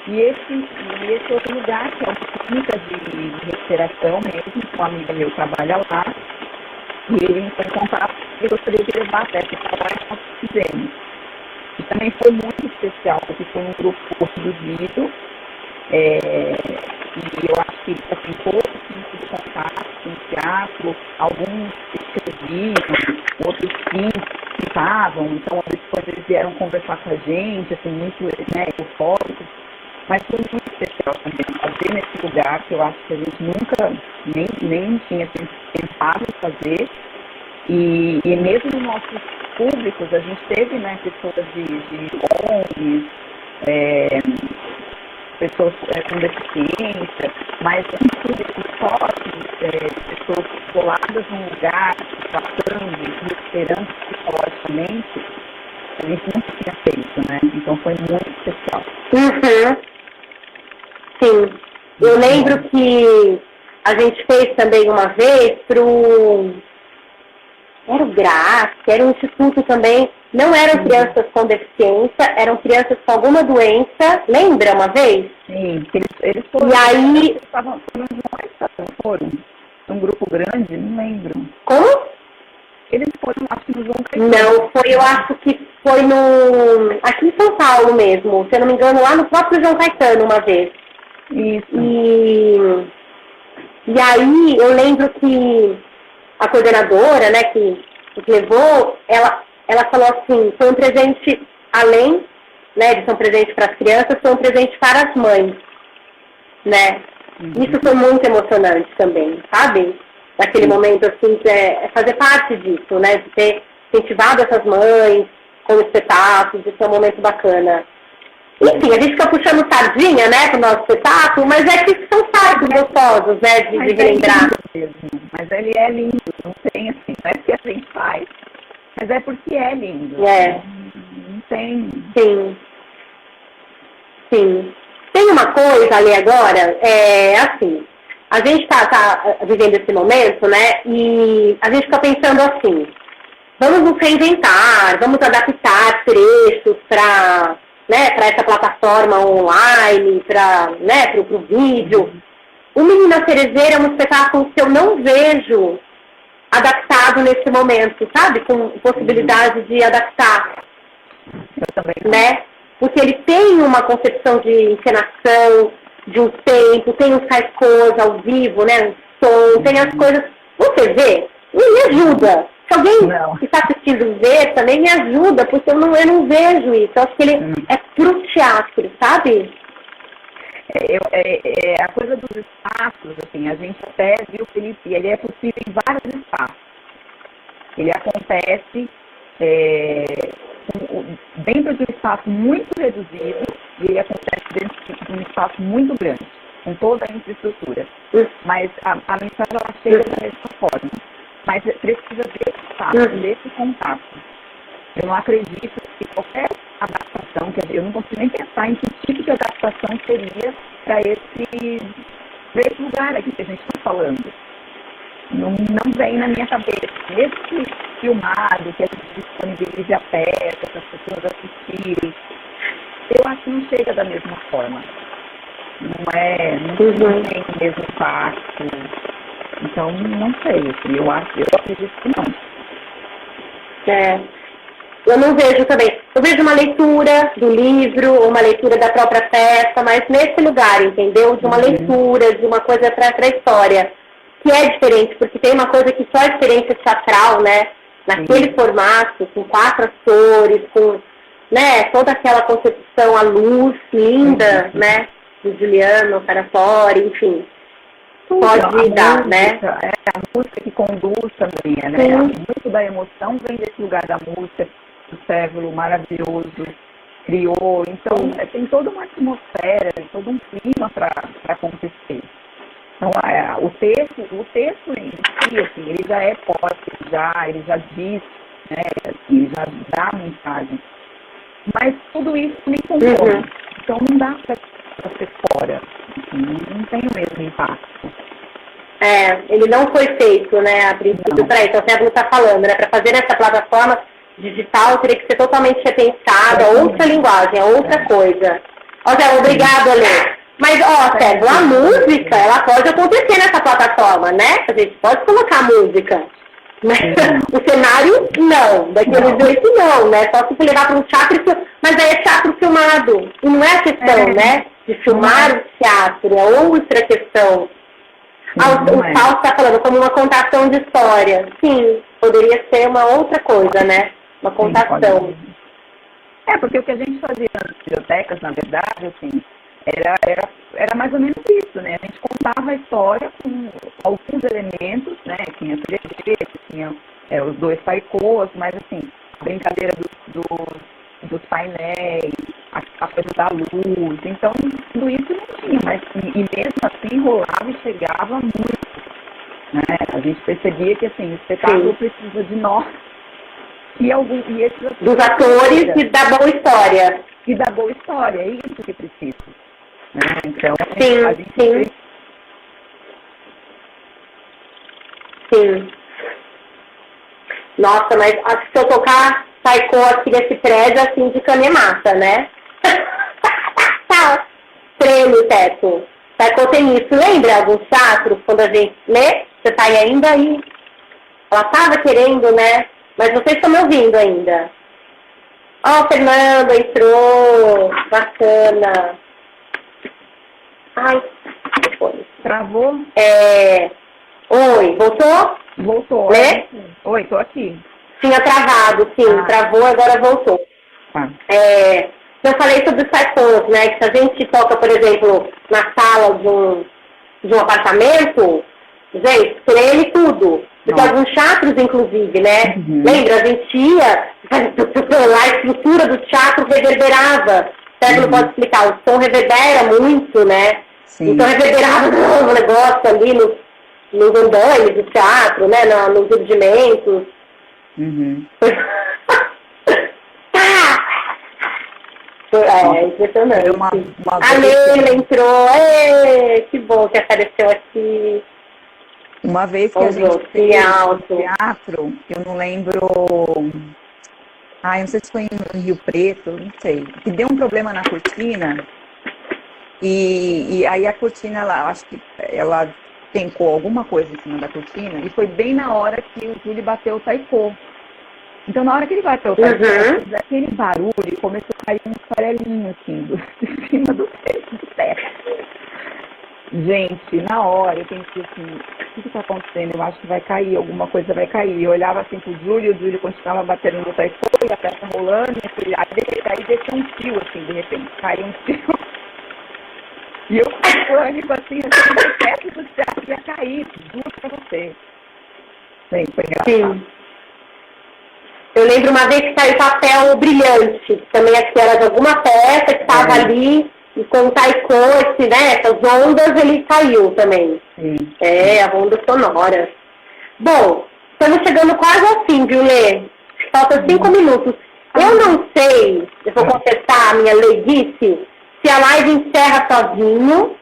E esse outro lugar, que é uma clínica de recuperação mesmo, com uma amiga meu trabalha lá, e ele entrou em contato e gostaria de levar a peça para lá e nós fizemos. E também foi muito especial, porque foi um grupo reduzido, e eu acho que assim, todos tipos de contato com o teatro, alguns escreviam, outros sim, ficavam, então depois eles vieram conversar com a gente, assim, muito, né, eufóricos, mas foi muito especial também fazer nesse lugar que eu acho que a gente nunca nem tinha pensado em fazer, e mesmo nos nossos públicos a gente teve, né, pessoas de ONGs, pessoas com deficiência, mas um público só de pessoas isoladas num lugar, tratando, recuperando psicologicamente, a gente nunca tinha feito, né? Então foi muito especial. Sim. Eu lembro que a gente fez também uma vez era o GRAS, que era um instituto também, não eram crianças com deficiência, eram crianças com alguma doença, lembra uma vez? Sim, eles foram, e aí... Eles foram um grupo grande, não lembro. Como? Eles foram, acho que no João Caetano. Não, eu acho que foi aqui em São Paulo mesmo, se eu não me engano, lá no próprio João Caetano uma vez. Isso. E aí eu lembro que a coordenadora, né, que levou, ela falou assim, foi um presente, além, né, de ser um presente para as crianças, foi um presente para as mães, né? Isso foi muito emocionante também, sabe? Naquele momento, assim, é fazer parte disso, né, de ter incentivado essas mães com o espetáculo, de ser um momento bacana. Enfim, a gente fica puxando sardinha, né, pro nosso espetáculo, mas é que são fatos gostosos, né, de relembrar. Mas ele é lindo, não tem assim, não é porque a gente faz, mas é porque é lindo. Não tem. Sim. Tem uma coisa ali agora, assim, a gente tá vivendo esse momento, né, e a gente fica pensando assim, vamos nos reinventar, vamos adaptar trechos para essa plataforma online, para o vídeo. O Menina Cerejeira é um espetáculo que eu não vejo adaptado nesse momento, sabe? Com possibilidade de adaptar. Eu também. Né? Porque ele tem uma concepção de encenação, de um tempo, tem os caicôs ao vivo, né? O som, tem as coisas. Você vê? Me ajuda. Se alguém que está assistindo ver também, me ajuda, porque eu não vejo isso. Eu acho que ele é pro teatro, sabe? A coisa dos espaços, assim, a gente até viu que ele é possível em vários espaços. Ele acontece dentro de um espaço muito reduzido e ele acontece dentro de um espaço muito grande, com toda a infraestrutura. Mas a mensagem ela chega da mesma forma. Mas precisa desse espaço, desse contato. Eu não acredito que qualquer adaptação, eu não consigo nem pensar em que tipo de adaptação seria para esse lugar aqui que a gente está falando. não vem na minha cabeça. Esse filmado, que a gente disponibiliza a peça para as pessoas assistirem, eu acho que não chega da mesma forma. Não tem o mesmo impacto. Então, não sei, assim, eu acredito que não. Eu não vejo também. Eu vejo uma leitura do livro, ou uma leitura da própria peça, mas nesse lugar, entendeu? De uma leitura, de uma coisa para a história, que é diferente, porque tem uma coisa que só a experiência teatral, né? Naquele formato, com 4 atores, com, né, toda aquela concepção, a luz linda, né? Do Juliano, Sarasori, enfim. Pode dar, né? É a música que conduz também, né? Muito da emoção vem desse lugar da música, o Cévulo maravilhoso criou. Então, tem toda uma atmosfera, todo um clima para acontecer. Então, o texto em si, assim, ele já é forte, ele já diz, né? Ele já dá a mensagem. Mas tudo isso me compõe. Então, não dá para ser fora. Assim, não tem o mesmo impacto. Ele não foi feito, né, a princípio para isso. O Cévulo está falando, né? Para fazer essa plataforma digital teria que ser totalmente repensada, outra linguagem, outra coisa. Zé, obrigado, Alê. Mas, Cévulo, a música, ela pode acontecer nessa plataforma, né? A gente pode colocar música. Mas o cenário, não. Daquele jeito, não, né? Só se levar para um teatro, mas aí é teatro filmado. E não é a questão, né, de filmar o teatro, é outra questão. O Paulo está falando como uma contação de história. Sim, poderia ser uma outra coisa, né? Uma contação. Porque o que a gente fazia nas bibliotecas, na verdade, assim, era mais ou menos isso, né? A gente contava a história com alguns elementos, né? Tinha 3D, tinha os 2 taikos, mas assim, a brincadeira dos painéis, a coisa da luz. Então, tudo isso não tinha, mas e mesmo assim rolava e chegava muito. Né? A gente percebia que assim, o espetáculo precisa de nós dos atores e da boa história. E da boa história, é isso que precisa. Né? Então, Sim. Nossa, mas acho que se eu tocar taiko aqui nesse prédio, assim, de canemata, né? Treme o teto. Taiko tem isso. Lembra alguns teatros, quando a gente lê? Você tá aí ainda aí? Ela tava querendo, né? Mas vocês estão me ouvindo ainda. O Fernando entrou. Bacana. Ai, travou? Oi, voltou? Voltou. Lê? Oi, tô aqui. Tinha travado, sim. Travou, agora voltou. Eu falei sobre os taikos, né? Que se a gente toca, por exemplo, na sala de um apartamento, gente, treme tudo. Porque alguns teatros, inclusive, né? Lembra? A gente ia, a estrutura do teatro reverberava. Não pode explicar, o som reverbera muito, né? Sim. Então reverberava o negócio ali nos andames do teatro, né? Nos rudimentos. Impressionante. A Leila entrou. Que bom que apareceu aqui. Uma vez que a gente fez teatro, eu não lembro. Eu não sei se foi em Rio Preto, não sei. Que deu um problema na cortina. E aí a cortina, acho que ela tencou alguma coisa em cima da cortina. E foi bem na hora que o Júlio bateu o taiko. Então, na hora que ele bateu o taiko, aquele barulho, começou a cair um farelinho, assim, de cima do teto. Gente, na hora eu pensei assim, o que está acontecendo? Eu acho que vai cair, alguma coisa vai cair. Eu olhava assim pro Júlio, o Júlio continuava batendo no taiko, e a peça rolando, e aí desceu um fio, assim, de repente, caiu um fio. E eu com pânico, assim, a peça do teatro ia cair, juro pra você. Gente, foi engraçado. Sim. Eu lembro uma vez que caiu papel brilhante, também acho que era de alguma peça que estava ali, e com o taiko, né, essas ondas, ele caiu também. A onda sonora. Bom, estamos chegando quase ao fim, viu, Lê? Faltam 5 minutos. Eu não sei, eu vou confessar a minha leiguice, se a live encerra sozinho,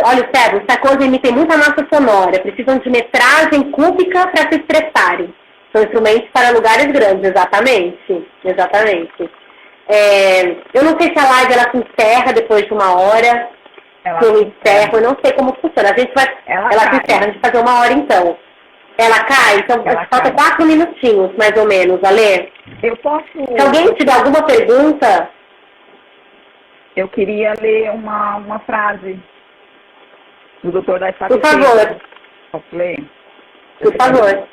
Olha, o cérebro, os sacos tem muita massa sonora, precisam de metragem cúbica para se expressarem. São instrumentos para lugares grandes, exatamente. Exatamente. Eu não sei se a live ela se encerra depois de 1 hora, se eu encerro, eu não sei como funciona. Ela se encerra, a gente vai fazer 1 hora então. Ela cai? Então falta 4 minutinhos, mais ou menos, Alê. Eu posso... Se alguém tiver alguma pergunta... Eu queria ler uma frase do Dr. Daissato. Por favor. Posso ler? Por favor.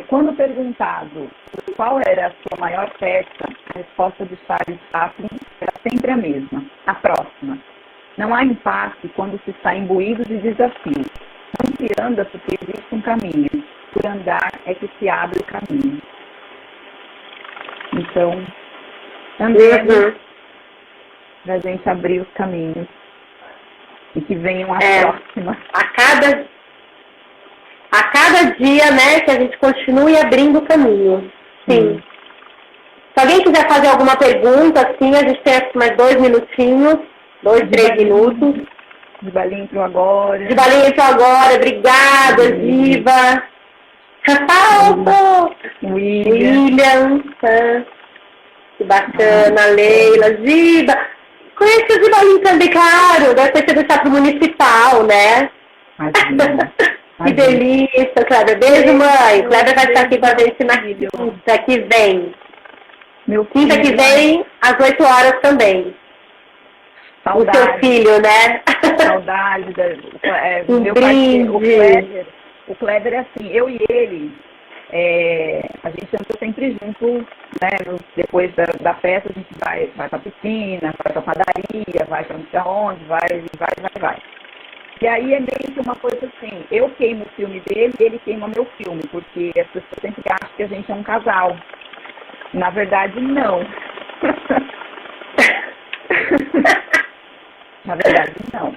Quando perguntado qual era a sua maior peça, a resposta de Charles Chaplin era sempre a mesma, a próxima. Não há impacto quando se está imbuído de desafios. Não se anda porque existe um caminho. Por andar é que se abre o caminho. Então, andemos para a gente abrir os caminhos e que venham as próximas. A cada dia, né, que a gente continue abrindo o caminho. Sim. Se alguém quiser fazer alguma pergunta, assim, a gente tem mais 2 minutinhos, 2, 3 minutos. Gibalinha entrou agora. Gibalinha entrou agora, obrigada, Giba. Falta! William. Que bacana, Leila, Giba. Conheci o Gibalinho também, claro, deve ter sido do Teatro Municipal, né? Imagina. Que delícia, Kleber. Beijo, mãe. Kleber vai estar aqui com a gente na quinta que vem. Quinta que vem, às 8 horas também. Saudade. O seu filho, né? Saudade. Meu brinde. Pai, o Kleber é assim, eu e ele, a gente anda sempre junto, né? Depois da festa a gente vai pra piscina, vai pra padaria, vai pra não sei aonde, vai. E aí é meio que uma coisa assim, eu queimo o filme dele e ele queima meu filme, porque as pessoas sempre acham que a gente é um casal. Na verdade, não. Na verdade, não.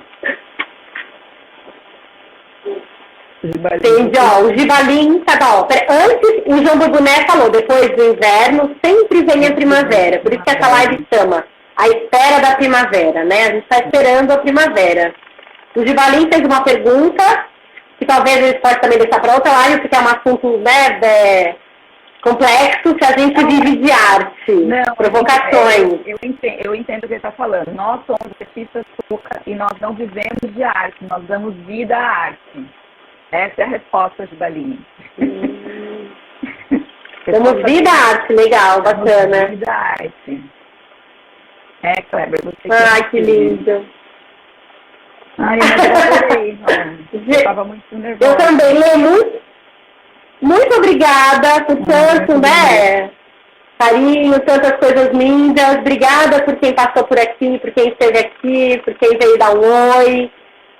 Entendi, ó, o Gibalim, tá bom. Antes, o João Burbuné falou, depois do inverno, sempre vem a primavera. Por isso que essa live chama A Espera da Primavera, né? A gente está esperando a primavera. O Gibalim fez uma pergunta, que talvez a gente pode também deixar para outra live, porque é um assunto, né, complexo, que a gente vive de arte, não, provocações. Eu entendo o que ele está falando. Nós somos artistas e nós não vivemos de arte, nós damos vida à arte. Essa é a resposta, Gibalim. Damos vida à arte, legal, bacana. Damos vida à arte. Kleber, você Ai, que lindo. Ai, eu adorei, eu estava muito nervosa. Eu também, Lê, muito obrigada por tanto, né, carinho, tantas coisas lindas. Obrigada por quem passou por aqui, por quem esteve aqui, por quem veio dar um oi.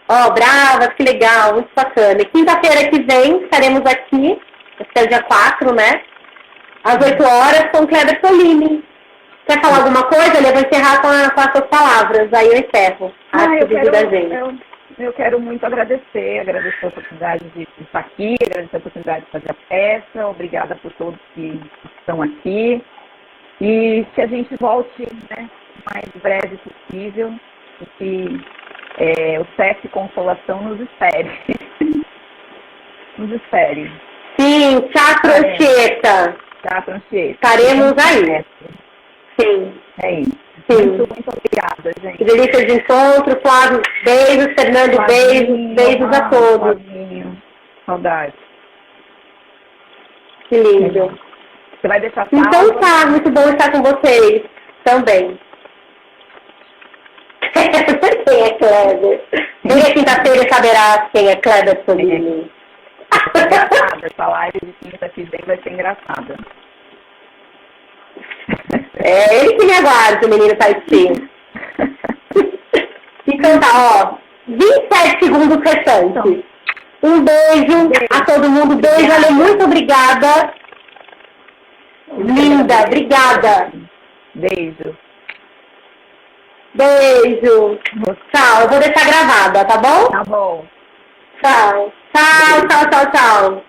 Ó, brava, que legal, muito bacana. E quinta-feira que vem estaremos aqui, acho que é dia 4, né, às 8 horas, com o Kleber Tolini. Quer falar alguma coisa? Ele vai encerrar com as suas palavras, aí eu encerro. Eu quero muito agradecer a oportunidade de estar aqui, agradecer a oportunidade de fazer a peça, obrigada por todos que estão aqui. E que a gente volte, né, o mais breve possível, e que o SESC Consolação nos espere. Nos espere. Sim, Teatro Anchieta. Teatro Anchieta. Estaremos aí. Sim. É isso. Sim. Muito obrigada, gente. Que delícia de encontro, Flávio. Beijos, Fernando, beijos a todos. Saudade. Que lindo. Você vai deixar Então tá, muito bom estar com vocês também. Quem é Kleber? Venha quinta-feira e saberá quem é Kleber Tolini. Essa live de quinta que vem vai ser engraçada. Ele que me aguarda, o menino Taitinho. Então tá, ó. 27 segundos restantes. Um beijo a todo mundo. Beijo, Ale, muito obrigada. Linda, obrigada. Beijo. Beijo. Tchau, eu vou deixar gravada, tá bom? Tá bom. Tchau. Tchau, tchau, tchau, tchau.